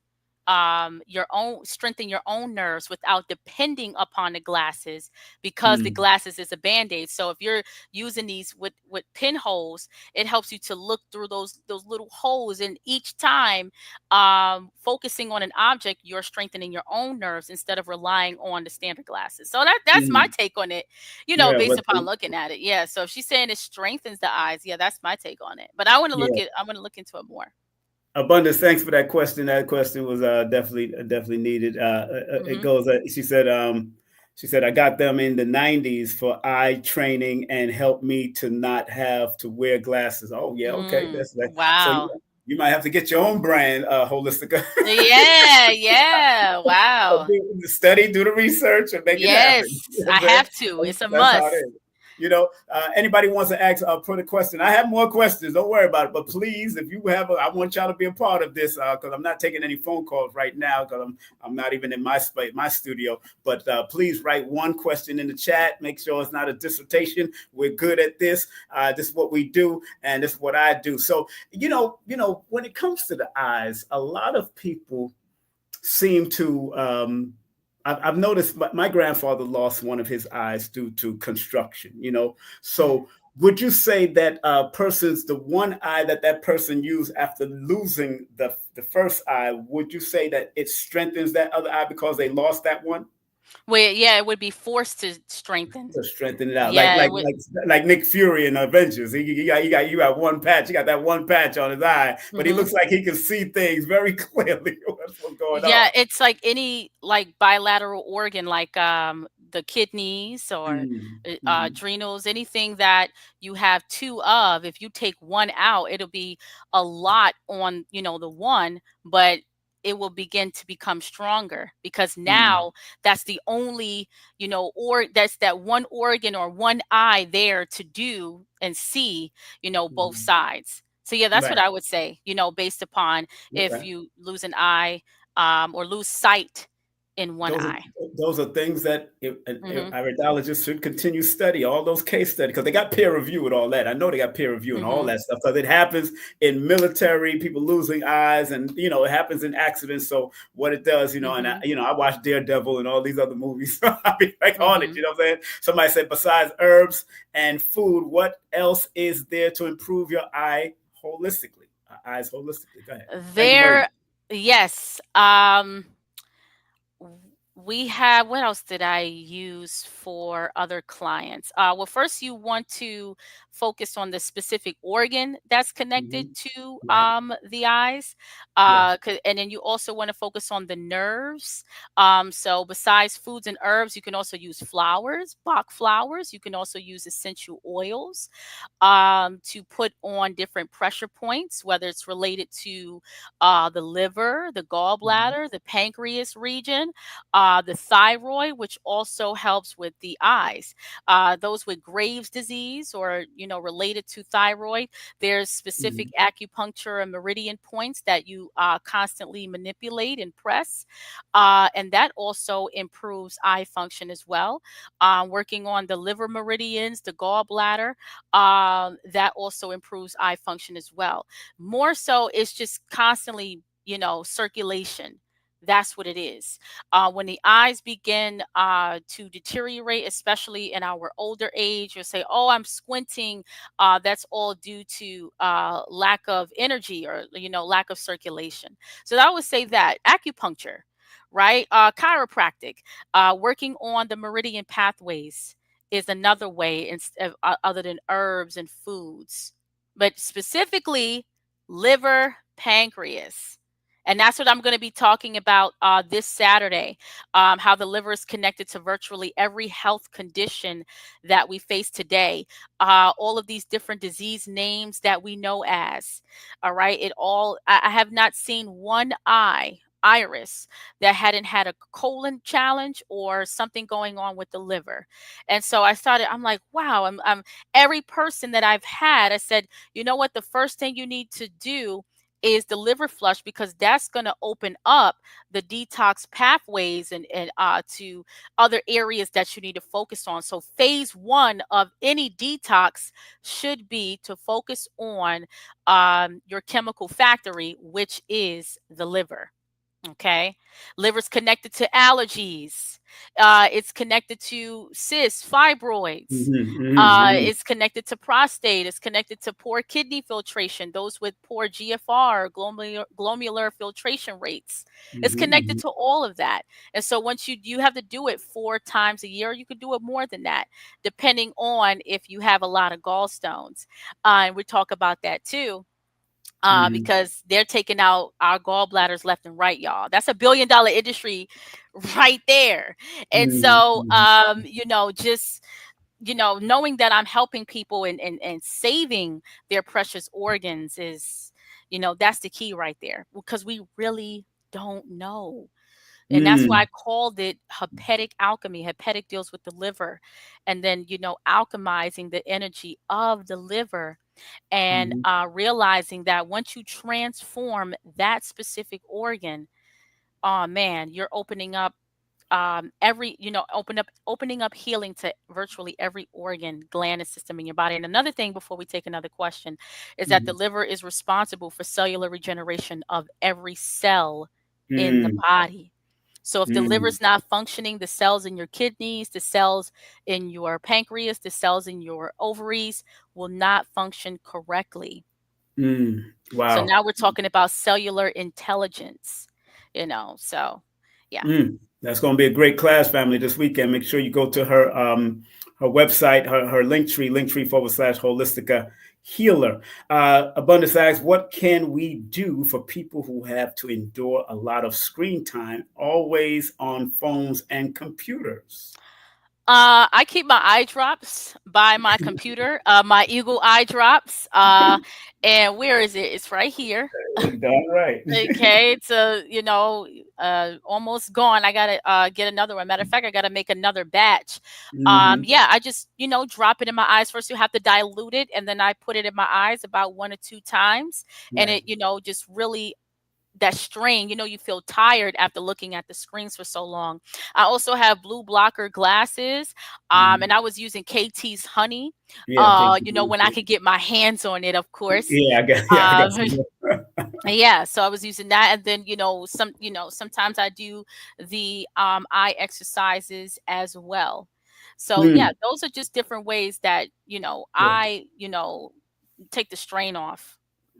strengthen your own nerves without depending upon the glasses, because the glasses is a band-aid. So if you're using these with pinholes, it helps you to look through those little holes, and each time focusing on an object, you're strengthening your own nerves instead of relying on the standard glasses. So that's my take on it, Yeah, based upon looking at it. Yeah. So if she's saying it strengthens the eyes, yeah, that's my take on it. But I want to look into it more. Abundance, thanks for that question. That question was definitely needed. It goes. She said, I got them in the 90s for eye training and helped me to not have to wear glasses. Oh yeah, okay, that's that. So Wow. you might have to get your own brand, holistic. Yeah. Wow. Study, do the research, and make it happen. Yes, I have to. It's a That's how it must. is. Anybody wants to ask, put a question. I have more questions. Don't worry about it. But please, if you have, I want y'all to be a part of this because I'm not taking any phone calls right now because I'm not even in my studio. But please write one question in the chat. Make sure it's not a dissertation. We're good at this. This is what we do, and this is what I do. So when it comes to the eyes, a lot of people seem to. I've noticed my grandfather lost one of his eyes due to construction, So would you say that the one eye that person used after losing the first eye, would you say that it strengthens that other eye because they lost that one? Well, yeah, it would be forced to strengthen. To strengthen it out, Yeah, like Nick Fury in Avengers. You got one patch. He got that one patch on his eye, but he looks like he can see things very clearly. What's going on? Yeah, it's like any bilateral organ, like the kidneys or adrenals, anything that you have two of. If you take one out, it'll be a lot on the one, but it will begin to become stronger because now that's the only or that's that one organ or one eye there to do and see both sides. So yeah, that's what I would say, based upon if you lose an eye or lose sight in one eye. Those are things that iridologists should continue study, all those case studies, because they got peer review and all that. I know they got peer review and all that stuff because it happens in military, people losing eyes, and it happens in accidents. So what it does, and I watch Daredevil and all these other movies. I be on it, you know what I'm saying? Somebody said, besides herbs and food, what else is there to improve your eyes holistically? Go ahead. Yes. We have, what else did I use for other clients? Well, first you want to focus on the specific organ that's connected to the eyes. And then you also want to focus on the nerves. So besides foods and herbs, you can also use flowers, Bach flowers. You can also use essential oils to put on different pressure points, whether it's related to the liver, the gallbladder, the pancreas region, the thyroid, which also helps with the eyes. Those with Graves' disease or, related to thyroid, there's specific acupuncture and meridian points that you constantly manipulate and press. And that also improves eye function as well. Working on the liver meridians, the gallbladder, that also improves eye function as well. More so, it's just constantly, circulation. That's what it is. When the eyes begin to deteriorate, especially in our older age, you'll say, "Oh, I'm squinting." That's all due to lack of energy or lack of circulation. So I would say that acupuncture, right? Chiropractic, working on the meridian pathways is another way instead other than herbs and foods, but specifically liver, pancreas. And that's what I'm going to be talking about this Saturday, how the liver is connected to virtually every health condition that we face today. All of these different disease names that we know as. All right. I have not seen one iris that hadn't had a colon challenge or something going on with the liver. And so I'm like, wow, I'm every person that I've had, I said, you know what, the first thing you need to do is the liver flush, because that's going to open up the detox pathways and to other areas that you need to focus on. So phase one of any detox should be to focus on your chemical factory, which is the liver. Okay. Liver's connected to allergies. It's connected to cysts, fibroids. It's connected to prostate. It's connected to poor kidney filtration, those with poor GFR, glomerular filtration rates. It's connected to all of that. And so once you have to do it 4 times a year, you could do it more than that, depending on if you have a lot of gallstones. And we talk about that too. Because they're taking out our gallbladders left and right, y'all. That's $1 billion industry right there. And so, just, knowing that I'm helping people and saving their precious organs is, that's the key right there, because we really don't know. And that's why I called it hepatic alchemy. Hepatic deals with the liver, and then, alchemizing the energy of the liver, and realizing that once you transform that specific organ, oh man, you're opening up opening up healing to virtually every organ, gland, and system in your body. And another thing, before we take another question, is that the liver is responsible for cellular regeneration of every cell in the body. So if the liver's not functioning, the cells in your kidneys, the cells in your pancreas, the cells in your ovaries will not function correctly. Wow. So now we're talking about cellular intelligence, so yeah. That's going to be a great class, family, this weekend. Make sure you go to her website, her linktree/holistica healer. Abundance asks, what can we do for people who have to endure a lot of screen time, always on phones and computers? I keep my eye drops by my computer, my Eagle eye drops. And where is it? It's right here. All right. Okay, it's almost gone. I gotta get another one. Matter of fact, I gotta make another batch. Yeah, I just drop it in my eyes first. You have to dilute it, and then I put it in my eyes about 1 or 2 times, and it just really, that strain, you feel tired after looking at the screens for so long. I also have blue blocker glasses, and I was using KT's honey, when I could get my hands on it, of course. Yeah, I got some. Yeah, so I was using that, and then sometimes I do the eye exercises as well. So yeah, those are just different ways that I take the strain off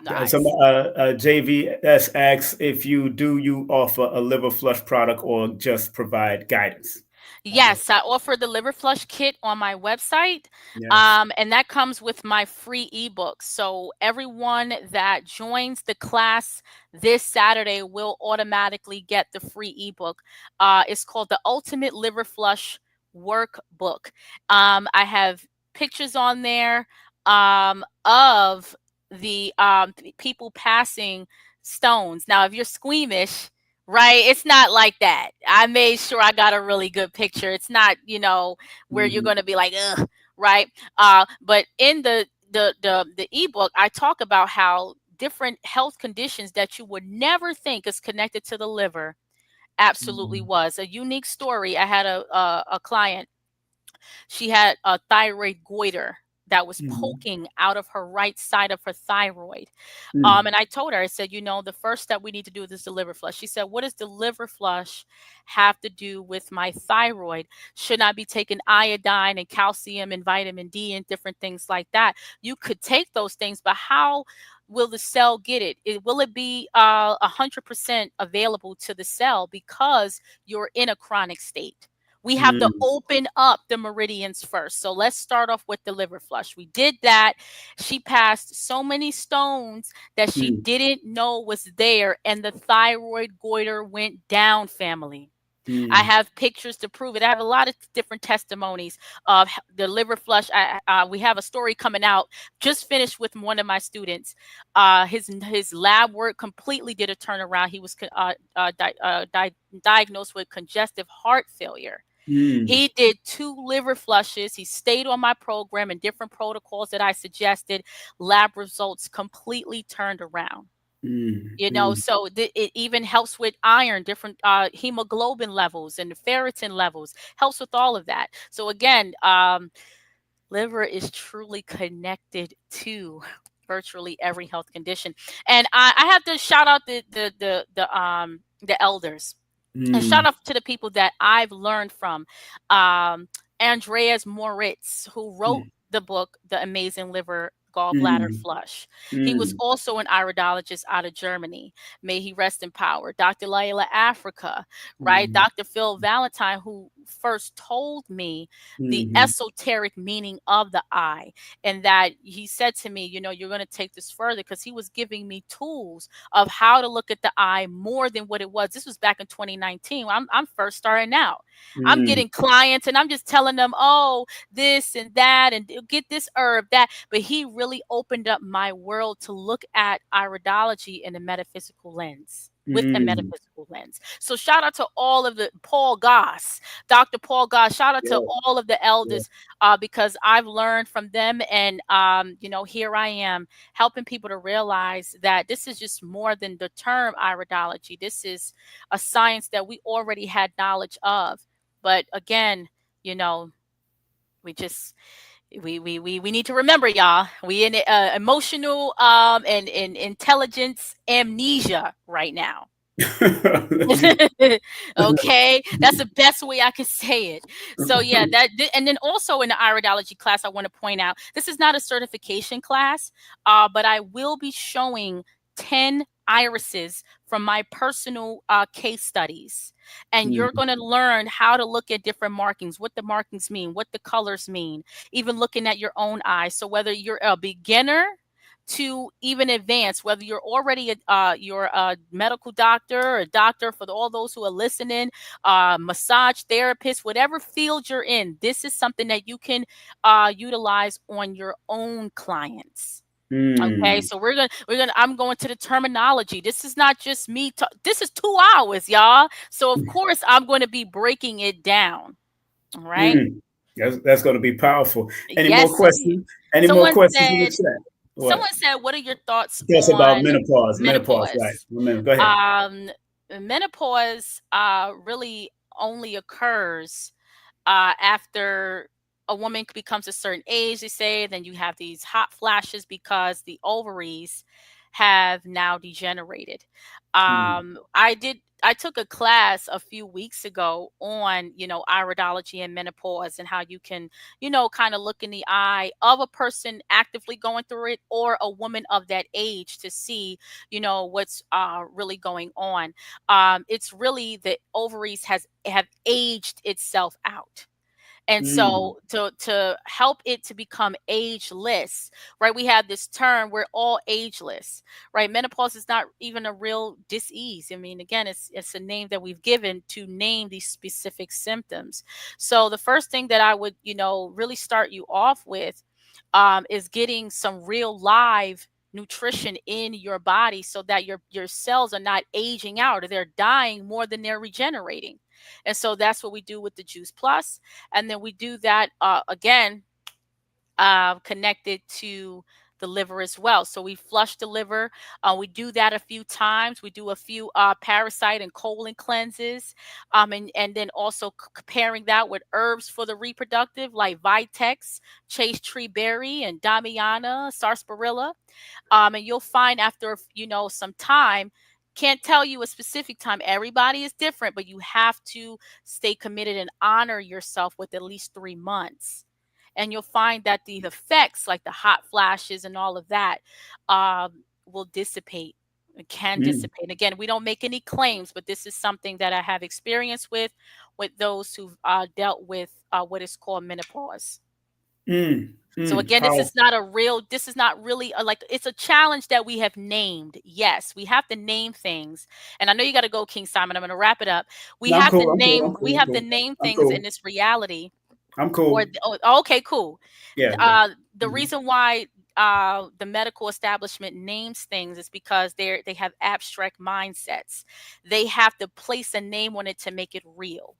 the Some eyes. JVS asks if you offer a liver flush product or just provide guidance. Yes, I offer the liver flush kit on my website. Yes. And that comes with my free ebook. So everyone that joins the class this Saturday will automatically get the free ebook. It's called the Ultimate Liver Flush Workbook. I have pictures on there of the people passing stones. Now, if you're squeamish, right, it's not like that. I made sure I got a really good picture. It's not, where you're going to be like, ugh, right? But in the ebook, I talk about how different health conditions that you would never think is connected to the liver absolutely was. A unique story. I had a client. She had a thyroid goiter that was poking out of her right side of her thyroid. And I told her, I said, the first step we need to do is the liver flush. She said, what does the liver flush have to do with my thyroid? Should I be taking iodine and calcium and vitamin D and different things like that? You could take those things, but how will the cell get it? Will it be 100% available to the cell because you're in a chronic state? We have to open up the meridians first. So let's start off with the liver flush. We did that. She passed so many stones that she didn't know was there, and the thyroid goiter went down, family. I have pictures to prove it. I have a lot of different testimonies of the liver flush. We have a story coming out. Just finished with one of my students. His lab work completely did a turnaround. He was diagnosed with congestive heart failure. He did 2 liver flushes. He stayed on my program and different protocols that I suggested. Lab results completely turned around. So it even helps with iron, different hemoglobin levels and ferritin levels, helps with all of that. So again, liver is truly connected to virtually every health condition. And I have to shout out the the elders. And shout out to the people that I've learned from. Andreas Moritz, who wrote the book, The Amazing Liver Gallbladder Flush. He was also an iridologist out of Germany. May he rest in power. Dr. Layla Africa, right? Dr. Phil Valentine, who first told me the esoteric meaning of the eye. And that he said to me, you know, you're going to take this further, because he was giving me tools of how to look at the eye more than what it was. This was back in 2019. I'm first starting out. I'm getting clients and I'm just telling them, oh, this and that, and get this herb, that. But he really opened up my world to look at iridology in a metaphysical lens. With a metaphysical lens. So shout out to all of the Paul Goss, Dr. Paul Goss. Shout out to all of the elders, because I've learned from them, and you know, here I am helping people to realize that this is just more than the term iridology. This is a science that we already had knowledge of, but again, you know, we just we need to remember, y'all, we in emotional and intelligence amnesia right now. Okay, that's the best way I can say it. So yeah, and then also in the iridology class, I want to point out, this is not a certification class, but I will be showing 10 irises from my personal case studies, and you're going to learn how to look at different markings, what the markings mean, what the colors mean, even looking at your own eyes. So whether you're a beginner to even advanced, whether you're already you're a medical doctor or a doctor, for all those who are listening, massage therapist, whatever field you're in, this is something that you can utilize on your own clients. Okay, so I'm going to the terminology. This is not just me. This is 2 hours, y'all. So of course I'm going to be breaking it down. All right. That's going to be powerful. Any more questions? Any more questions in the chat? Someone said, what are your thoughts on about menopause? Menopause, right. Go ahead. Menopause really only occurs after a woman becomes a certain age, they say. Then you have these hot flashes because the ovaries have now degenerated. I took a class a few weeks ago on, you know, iridology and menopause, and how you can, you know, kind of look in the eye of a person actively going through it, or a woman of that age, to see, you know, what's really going on. It's really the ovaries have aged itself out. And so to help it to become ageless, right? We have this term, we're all ageless, right? Menopause is not even a real disease. I mean, again, it's a name that we've given to name these specific symptoms. So the first thing that I would, you know, really start you off with is getting some real live nutrition in your body, so that your cells are not aging out, or they're dying more than they're regenerating. And so that's what we do with the Juice Plus. And then we do that again, connected to the liver as well. So we flush the liver. We do that a few times. We do a few parasite and colon cleanses. And then also pairing that with herbs for the reproductive, like Vitex, Chase Tree Berry, and Damiana, Sarsaparilla. And you'll find after, you know, some time, can't tell you a specific time, everybody is different, but you have to stay committed and honor yourself with at least 3 months. And you'll find that the effects, like the hot flashes and all of that, will dissipate. It can dissipate. Again, we don't make any claims, but this is something that I have experience with those who've dealt with what is called menopause. So again, this is not really like, it's a challenge that we have named. Yes, we have to name things. And I know you got to go, King Simon. I'm going to wrap it up. We have to name things in this reality. I'm cool. Okay, cool. Yeah. The reason why the medical establishment names things is because they have abstract mindsets. They have to place a name on it to make it real.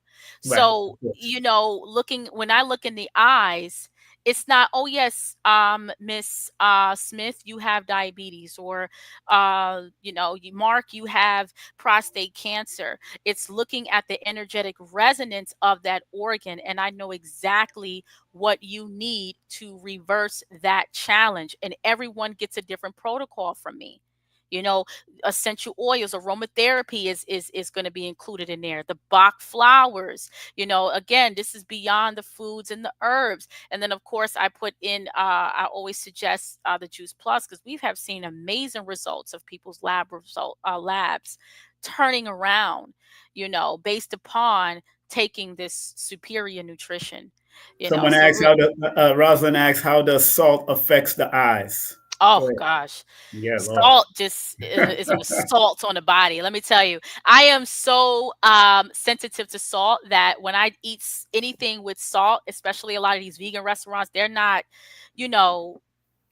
Right. So, you know, when I look in the eyes, it's not, oh yes, Miss Smith, you have diabetes, or you know, Mark, you have prostate cancer. It's looking at the energetic resonance of that organ, and I know exactly what you need to reverse that challenge. And everyone gets a different protocol from me. You know, essential oils, aromatherapy is going to be included in there. The Bach flowers, again, this is beyond the foods and the herbs. And then of course I put in, I always suggest the Juice Plus, because we have seen amazing results of people's labs turning around, based upon taking this superior nutrition. Someone So asks Rosalind asks, how does salt affects the eyes? oh gosh, Yeah, Lord. salt just is an assault on the body. Let me tell you, I am so sensitive to salt that when I eat anything with salt, especially a lot of these vegan restaurants, they're not, you know,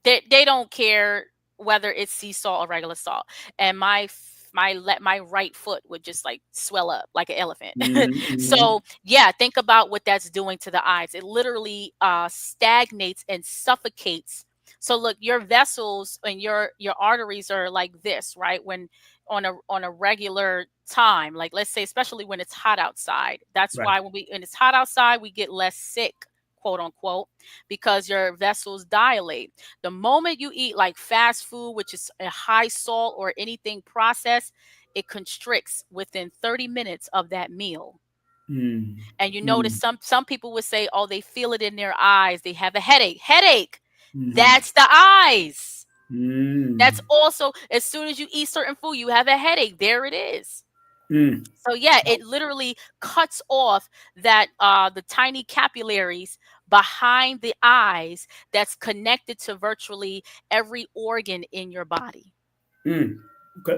they don't care whether it's sea salt or regular salt. And my right foot would just like swell up like an elephant. So yeah, think about what that's doing to the eyes. It literally stagnates and suffocates. So look, your vessels and your arteries are like this, right? When on a regular time, like let's say, especially when it's hot outside. That's Right. why when it's hot outside, we get less sick, quote unquote, because your vessels dilate. The moment you eat like fast food, which is a high salt or anything processed, it constricts within 30 minutes of that meal. And you notice some people would say, oh, they feel it in their eyes, they have a headache. That's the eyes. That's also, as soon as you eat certain food, you have a headache. There it is. So yeah, it literally cuts off that the tiny capillaries behind the eyes that's connected to virtually every organ in your body.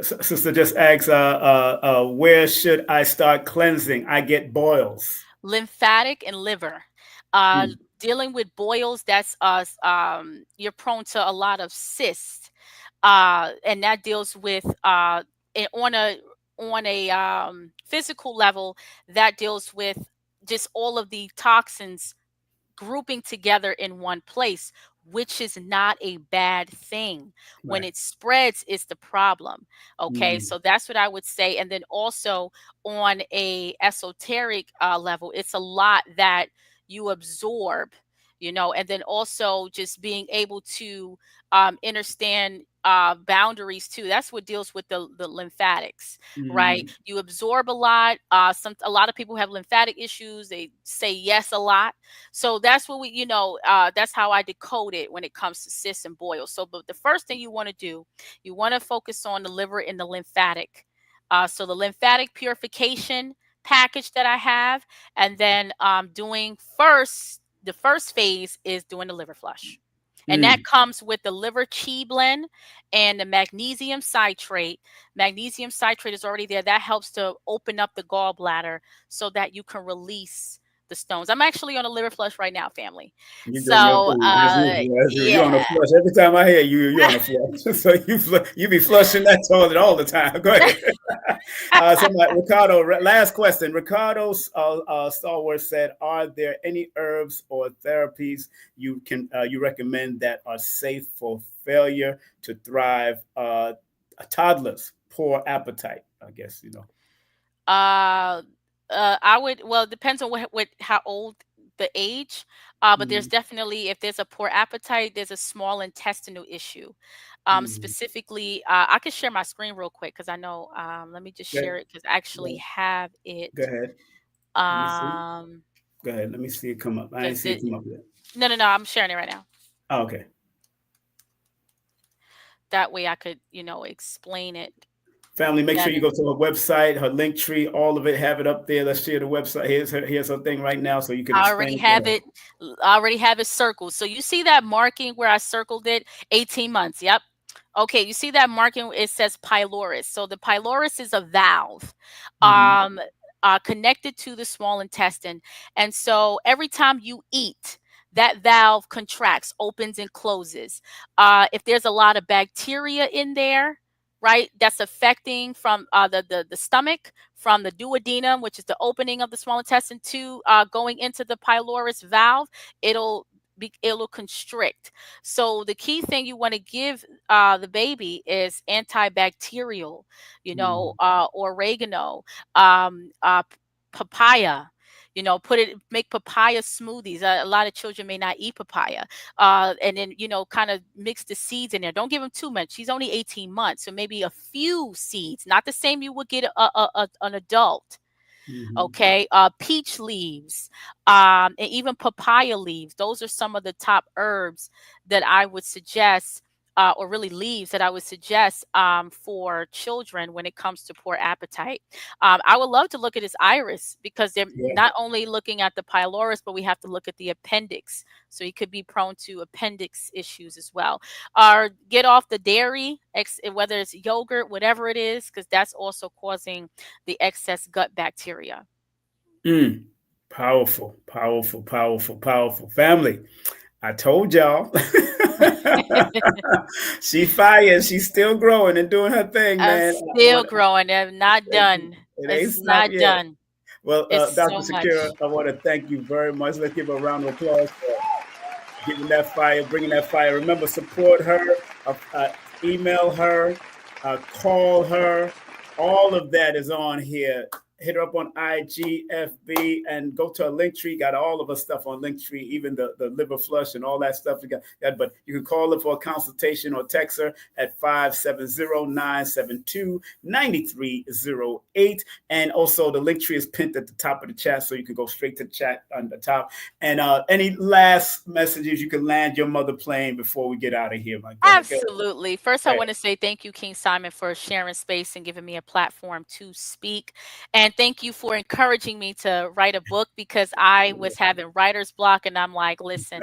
Sister just asks, where should I start cleansing? I get boils. Lymphatic and liver. Dealing with boils, that's you're prone to a lot of cysts, and that deals with on a physical level, that deals with just all of the toxins grouping together in one place, which is not a bad thing. When it spreads, is the problem. Okay, so that's what I would say. And then also on a esoteric level, it's a lot that you absorb, and then also just being able to understand boundaries too. That's what deals with the lymphatics, right? You absorb a lot. A lot of people have lymphatic issues. They say yes a lot. So that's what that's how I decode it when it comes to cysts and boils. So, but the first thing you want to do, you want to focus on the liver and the lymphatic. So the lymphatic purification package that I have, and then the first phase is doing the liver flush. And that comes with the liver chi blend and the magnesium citrate. Magnesium citrate is already there. That helps to open up the gallbladder so that you can release the stones. I'm actually on a liver flush right now, family. You're doing your So thing. You're on a yeah. flush. Every time I hear you, you're on a flush. So you be flushing that toilet all the time. Go ahead. Ricardo, last question. Ricardo Stalwart said, "Are there any herbs or therapies you recommend that are safe for failure to thrive? Toddlers, poor appetite. I guess I would, well, it depends on how old the age. But there's definitely, if there's a poor appetite, there's a small intestinal issue. Specifically, I could share my screen real quick because I know, let me just share it because I actually have it. Go ahead. Go ahead. Let me see it come up. I didn't see it come up yet. No, I'm sharing it right now. Oh, okay. That way I could, explain it. Family, make sure you go to her website, her link tree, all of it, have it up there. Let's share the website. Here's her thing right now, so you can I explain already have it circled. So you see that marking where I circled it, 18 months. Yep. Okay, you see that marking, it says pylorus. So the pylorus is a valve connected to the small intestine. And so every time you eat, that valve contracts, opens and closes. If there's a lot of bacteria in there, right, that's affecting from the stomach, from the duodenum, which is the opening of the small intestine, to going into the pylorus valve, it'll constrict. So the key thing you want to give the baby is antibacterial, oregano, papaya, make papaya smoothies. A lot of children may not eat papaya. And then, kind of mix the seeds in there. Don't give them too much. She's only 18 months. So maybe a few seeds, not the same you would get an adult. Okay. Peach leaves, and even papaya leaves. Those are some of the top herbs that I would suggest, or really leaves that I would suggest for children when it comes to poor appetite. I would love to look at his iris, because they're not only looking at the pylorus, but we have to look at the appendix. So he could be prone to appendix issues as well. Get off the dairy, whether it's yogurt, whatever it is, because that's also causing the excess gut bacteria. Powerful, powerful, powerful, powerful. Family, I told y'all. She fire. She's still growing and doing her thing, man. Still growing. I'm not done. It's not done. Well, Dr. So Shakira, I want to thank you very much. Let's give her a round of applause for giving that fire, bringing that fire. Remember, support her, email her, call her. All of that is on here. Hit her up on IG, FB, and go to a Linktree. Got all of her stuff on Linktree, even the liver flush and all that stuff. You got, but you can call her for a consultation or text her at 570-972-9308. And also the Linktree is pinned at the top of the chat, so you can go straight to the chat on the top. And any last messages you can land your mother plane before we get out of here, my God. Absolutely. First, I want to say thank you, King Simon, for sharing space and giving me a platform to speak. And thank you for encouraging me to write a book, because I was having writer's block, and I'm like, listen,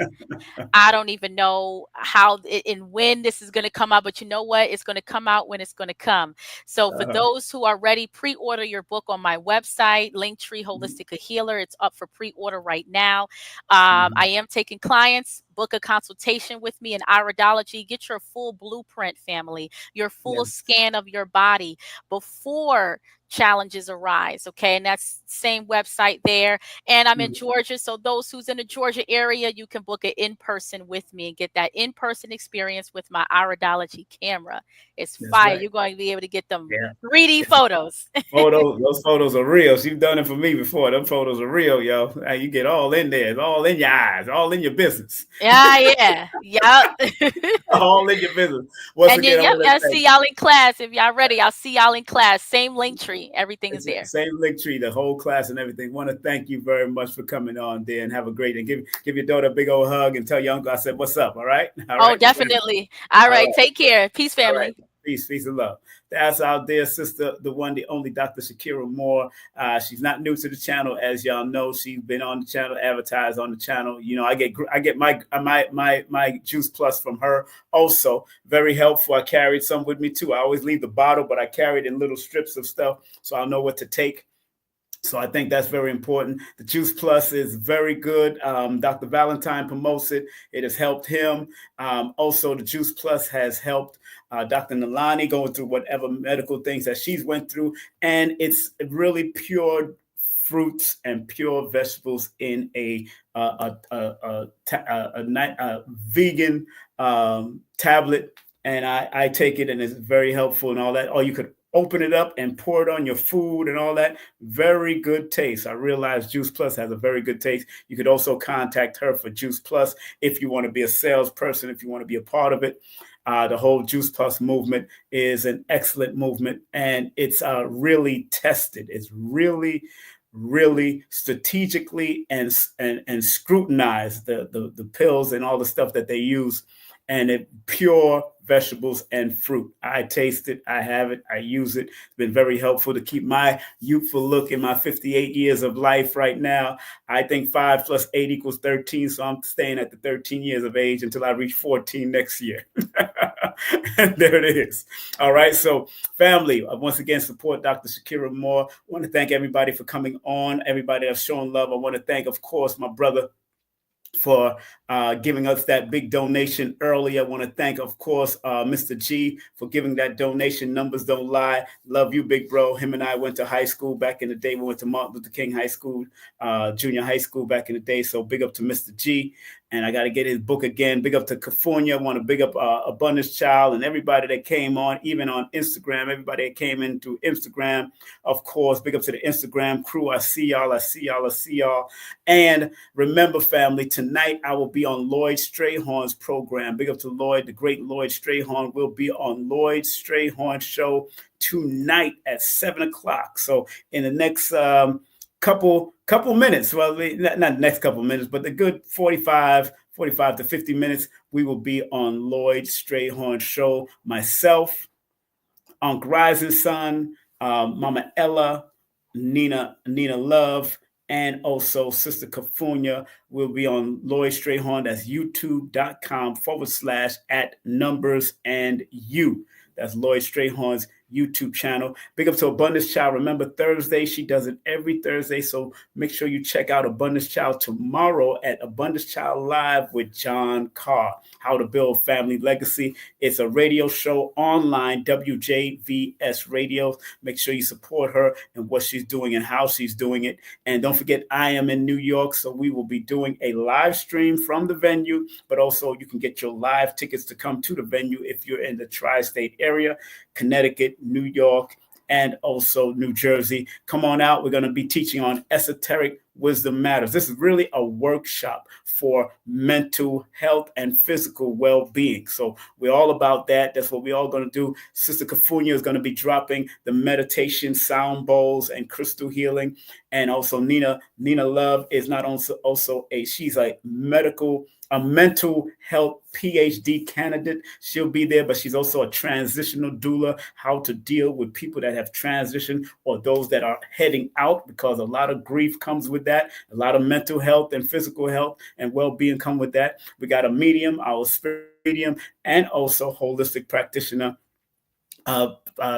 I don't even know how and when this is going to come out, but you know what? It's going to come out when it's going to come. So for those who are ready, pre-order your book on my website, Linktree Holistic Healer. It's up for pre-order right now. I am taking clients. Book a consultation with me in iridology. Get your full blueprint, family, your full scan of your body before challenges arise. Okay. And that's same website there. And I'm in Georgia. So those who's in the Georgia area, you can book it in person with me and get that in-person experience with my iridology camera. It's fire. Right. You're going to be able to get them 3D photos. Those photos are real. She's done it for me before. Them photos are real, yo. You get all in there. It's all in your eyes, all in your business. Yeah. All in your business. Once again, I'll see y'all in class. If y'all ready, I'll see y'all in class. Same Linktree. Everything is there. Same Linktree, the whole class and everything. Want to thank you very much for coming on there, and have a great day. Give your daughter a big old hug and tell your uncle I said, what's up? All right? Definitely. All right. Take care. Peace, family. Peace and love. That's our dear sister, the one, the only Dr. Shakira Moore. She's not new to the channel, as y'all know. She's been on the channel, advertised on the channel. You know, I get my Juice Plus from her. Also, very helpful. I carried some with me too. I always leave the bottle, but I carried in little strips of stuff, so I'll know what to take. So I think that's very important. The Juice Plus is very good. Dr. Valentine promotes it. It has helped him. Also, the Juice Plus has helped Dr. Nalani going through whatever medical things that she's went through. And it's really pure fruits and pure vegetables in a vegan tablet. And I take it, and it's very helpful and all that. Or you could open it up and pour it on your food and all that. Very good taste. I realize Juice Plus has a very good taste. You could also contact her for Juice Plus if you want to be a salesperson, if you want to be a part of it. The whole Juice Plus movement is an excellent movement, and it's really tested. It's really strategically and scrutinized, the pills and all the stuff that they use, and it pure vegetables and fruit. I taste it. I have it. I use it. It's been very helpful to keep my youthful look in my 58 years of life right now. I think 5 + 8 = 13. So I'm staying at the 13 years of age until I reach 14 next year. And there it is. All right. So family, once again, support Dr. Shakira Moore. I want to thank everybody for coming on. Everybody that's showing love. I want to thank, of course, my brother for giving us that big donation early. I want to thank, of course, Mr. G for giving that donation. Numbers don't lie. Love you, big bro. Him and I went to high school back in the day. We went to Martin Luther King High School, junior high school back in the day. So big up to Mr. G. And I got to get his book again. Big up to California. I want to big up Abundance Child and everybody that came on, even on Instagram, everybody that came in through Instagram. Of course, big up to the Instagram crew. I see y'all. I see y'all. I see y'all. And remember, family, tonight I will be on Lloyd Strayhorn's program. Big up to Lloyd, the great Lloyd Strayhorn will be on Lloyd Strayhorn show tonight at 7 o'clock. So in the next couple minutes, well, not next couple minutes, but the good 45 to 50 minutes, we will be on Lloyd Strayhorn show. Myself, Uncle Rising Sun, Mama Ella, Nina Love, and also Sister California will be on Lloyd Strayhorn. That's youtube.com/@numbers&you. That's Lloyd Strayhorn's YouTube channel. Big up to Abundance Child. Remember, Thursday, she does it every Thursday. So make sure you check out Abundance Child tomorrow at Abundance Child Live with John Carr. How to Build Family Legacy. It's a radio show online, WJVS Radio. Make sure you support her and what she's doing and how she's doing it. And don't forget, I am in New York, so we will be doing a live stream from the venue, but also you can get your live tickets to come to the venue if you're in the tri-state area, Connecticut, New York, and also New Jersey. Come on out. We're going to be teaching on esoteric wisdom matters. This is really a workshop for mental health and physical well-being. So we're all about that. That's what we're all going to do. Sister California is going to be dropping the meditation, sound bowls, and crystal healing. And also Nina Love is not also she's a mental health PhD candidate. She'll be there, but she's also a transitional doula, how to deal with people that have transitioned or those that are heading out, because a lot of grief comes with that. A lot of mental health and physical health and well-being come with that. We got a medium, our spirit medium, and also holistic practitioner,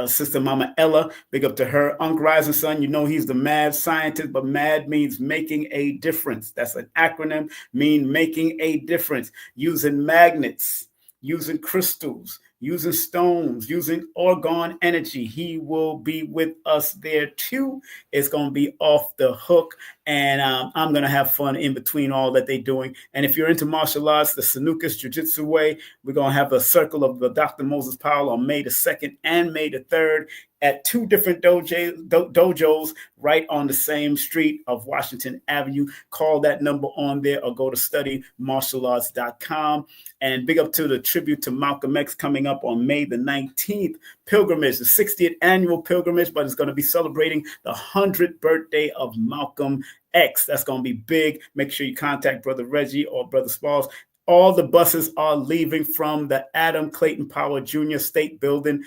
Sister Mama Ella. Big up to her. Uncle Rising Sun, you know he's the mad scientist, but mad means making a difference. That's an acronym, mean making a difference. Using magnets, using crystals, using stones, using orgone energy. He will be with us there too. It's going to be off the hook. And I'm going to have fun in between all that they're doing. And if you're into martial arts, the Sanukas Jiu-Jitsu way, we're going to have a circle of the Dr. Moses Powell on May the 2nd and May the 3rd at two different dojos right on the same street of Washington Avenue. Call that number on there or go to studymartialarts.com. And big up to the tribute to Malcolm X coming up on May the 19th. Pilgrimage, the 60th annual pilgrimage, but it's going to be celebrating the 100th birthday of Malcolm X. That's going to be big. Make sure you contact Brother Reggie or Brother Smalls. All the buses are leaving from the Adam Clayton Powell Jr. State Building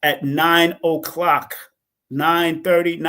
at 9 o'clock, 9:30,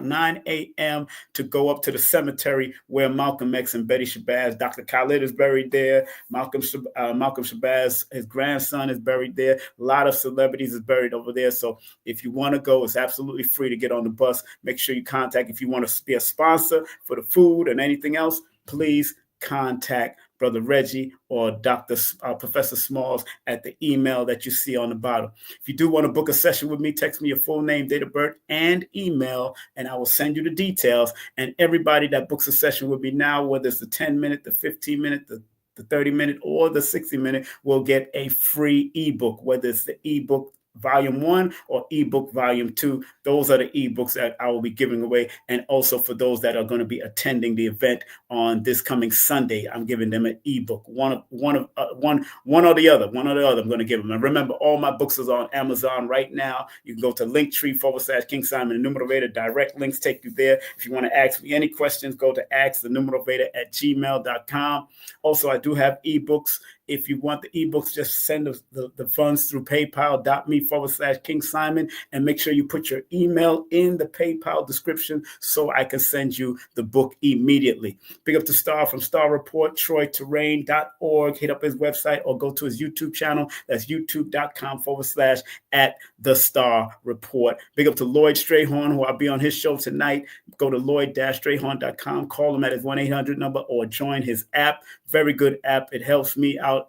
9 a.m. to go up to the cemetery where Malcolm X and Betty Shabazz, Dr. Khalid is buried there. Malcolm Shabazz, his grandson, is buried there. A lot of celebrities is buried over there. So if you want to go, it's absolutely free to get on the bus. Make sure you contact, if you want to be a sponsor for the food and anything else, please contact Brother Reggie or Professor Smalls at the email that you see on the bottom. If you do want to book a session with me, text me your full name, date of birth, and email, and I will send you the details. And everybody that books a session with me now, whether it's the 10-minute, the 15-minute, the 30-minute, or the 60-minute, will get a free ebook, whether it's the ebook Volume 1 or ebook Volume 2. Those are the ebooks that I will be giving away. And also for those that are going to be attending the event on this coming Sunday, I'm giving them an ebook. One or the other. I'm going to give them. And remember, all my books are on Amazon right now. You can go to Linktree/King Simon the Numerator. Direct links take you there. If you want to ask me any questions, go to askthenumerator@gmail.com. Also, I do have ebooks. If you want the ebooks, just send the funds through paypal.me/King Simon, and make sure you put your email in the PayPal description so I can send you the book immediately. Big up to Star from Star Report, TroyTerrain.org. Hit up his website or go to his YouTube channel. That's youtube.com/@the-Star-Report. Big up to Lloyd Strayhorn, who I'll be on his show tonight. Go to lloyd-strayhorn.com, call him at his 1-800 number or join his app. Very good app. It helps me out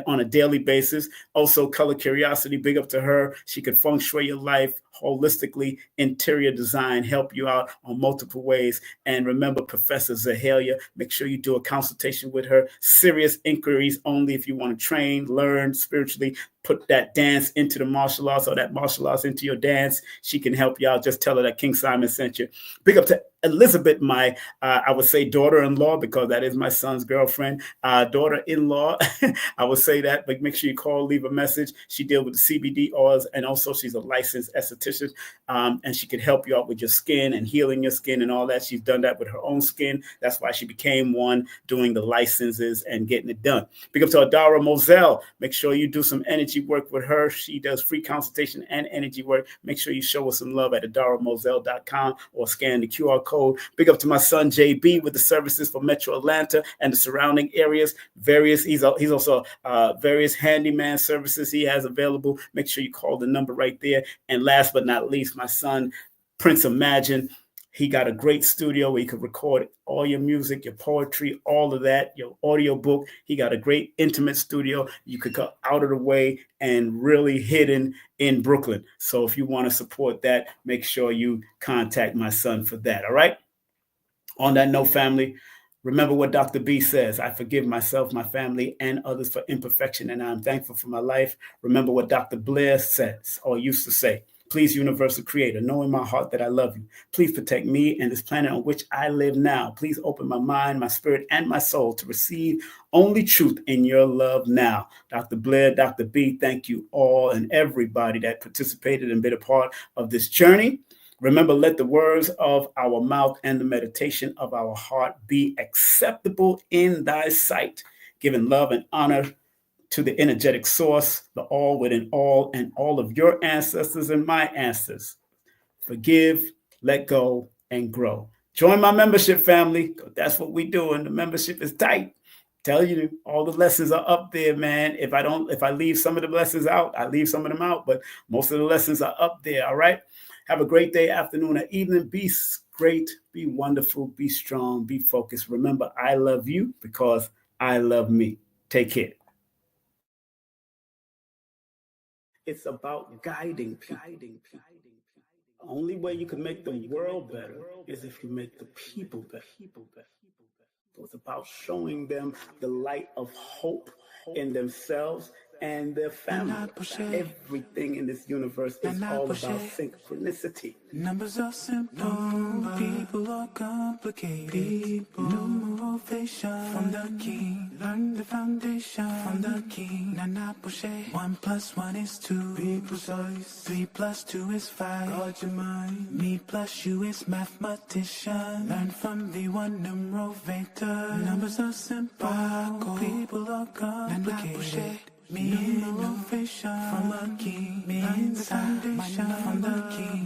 on a daily basis. Also, Color Curiosity, big up to her. She could feng shui your life, holistically, interior design, help you out on multiple ways. And remember, Professor Zahalia, make sure you do a consultation with her. Serious inquiries only if you want to train, learn spiritually, put that dance into the martial arts or that martial arts into your dance. She can help you out. Just tell her that King Simon sent you. Big up to Elizabeth, my, I would say daughter-in-law, because that is my son's girlfriend, daughter-in-law. I would say that, but make sure you call, leave a message. She deals with the CBD oils, and also she's a licensed esthetician, and she can help you out with your skin and healing your skin and all that. She's done that with her own skin. That's why she became one, doing the licenses and getting it done. Big up to Adara Moselle. Make sure you do some energy work with her. She does free consultation and energy work. Make sure you show us some love at adaramoselle.com or scan the QR code. Big up to my son JB with the services for Metro Atlanta and the surrounding areas. He's also various handyman services he has available. Make sure you call the number right there. And last but not least, my son Prince Imagine. He got a great studio where you could record all your music, your poetry, all of that, your audio book. He got a great intimate studio. You could go out of the way and really hidden in Brooklyn. So if you want to support that, make sure you contact my son for that. All right. On that note, family, remember what Dr. B says. I forgive myself, my family, and others for imperfection, and I'm thankful for my life. Remember what Dr. Blair says or used to say. Please, universal creator, know in my heart that I love you. Please protect me and this planet on which I live now. Please open my mind, my spirit, and my soul to receive only truth in your love now. Dr. Blair, Dr. B, thank you all and everybody that participated and been a part of this journey. Remember, let the words of our mouth and the meditation of our heart be acceptable in thy sight, giving love and honor to the energetic source, the all within all, and all of your ancestors and my ancestors. Forgive, let go, and grow. Join my membership, family. That's what we do, and the membership is tight. Tell you, all the lessons are up there, man. If I leave some of the lessons out, I leave some of them out, but most of the lessons are up there, all right? Have a great day, afternoon, or evening. Be great, be wonderful, be strong, be focused. Remember, I love you because I love me. Take care. It's about guiding people. The only way you can make the world better is if you make the people better. So it's about showing them the light of hope in themselves and their family. Everything in this universe is all about synchronicity. Numbers are simple, people are complicated. Numeration from the king, learn the foundation from the king. Nana Pushe, 1 + 1 is 2. Be precise. 3 + 2 is 5. Guard your mind. Me plus you is mathematician. Learn from V1 numerovator. Numbers are simple, people are complicated. Numeration from a king, learn the foundation from the king.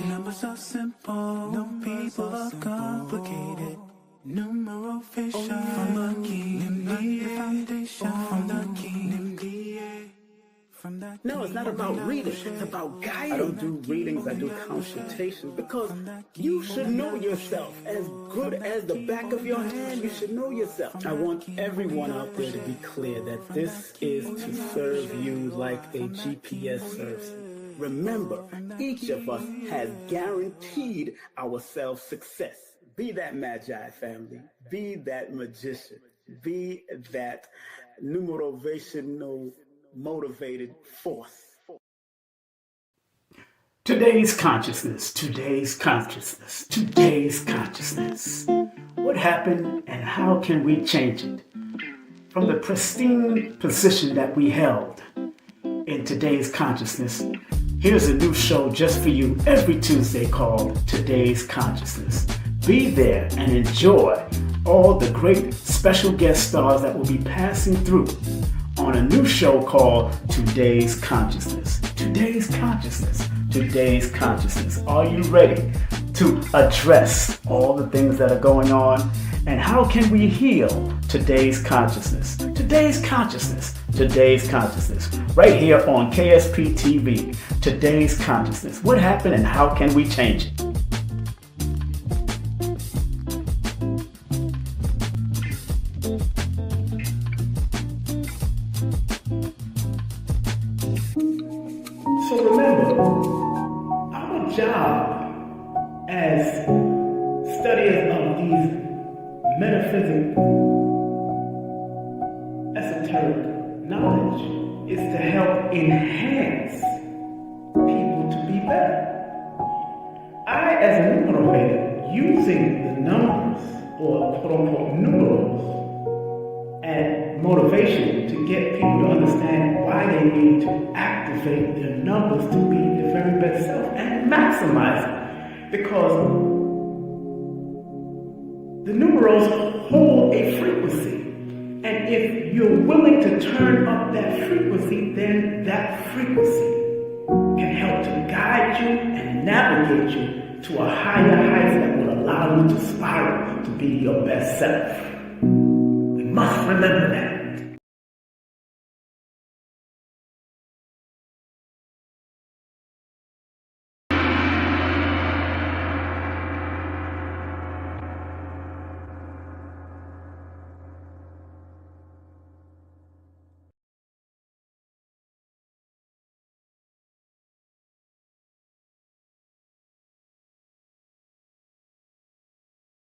Numbers are simple, people are complicated. Numeration from a king, learn the foundation from the king. No, it's not about reading. It's about guiding. I don't do readings. I do consultations because you should know yourself. As good as the back of your hand, you should know yourself. I want everyone out there to be clear that this is to serve you like a GPS serves you. Remember, each of us has guaranteed ourselves success. Be that magi, family. Be that magician. Be that numerovational motivated force. Today's consciousness, today's consciousness, today's consciousness. What happened and how can we change it? From the pristine position that we held in today's consciousness, here's a new show just for you every Tuesday called Today's Consciousness. Be there and enjoy all the great special guest stars that will be passing through on a new show called Today's Consciousness. Today's Consciousness. Today's Consciousness. Are you ready to address all the things that are going on? And how can we heal today's consciousness? Today's consciousness. Today's consciousness. Right here on KSPTV. Today's Consciousness. What happened and how can we change it? So remember, as studiers of these metaphysical, esoteric knowledge is to help enhance people to be better. I, as a numerovator, using the numbers, or quote-unquote numerals, and motivation to get people to understand why they need to activate their numbers to be their very best self and maximize it. Because the numerals hold a frequency. And if you're willing to turn up that frequency, then that frequency can help to guide you and navigate you to a higher height that will allow you to spiral to be your best self. We must remember that.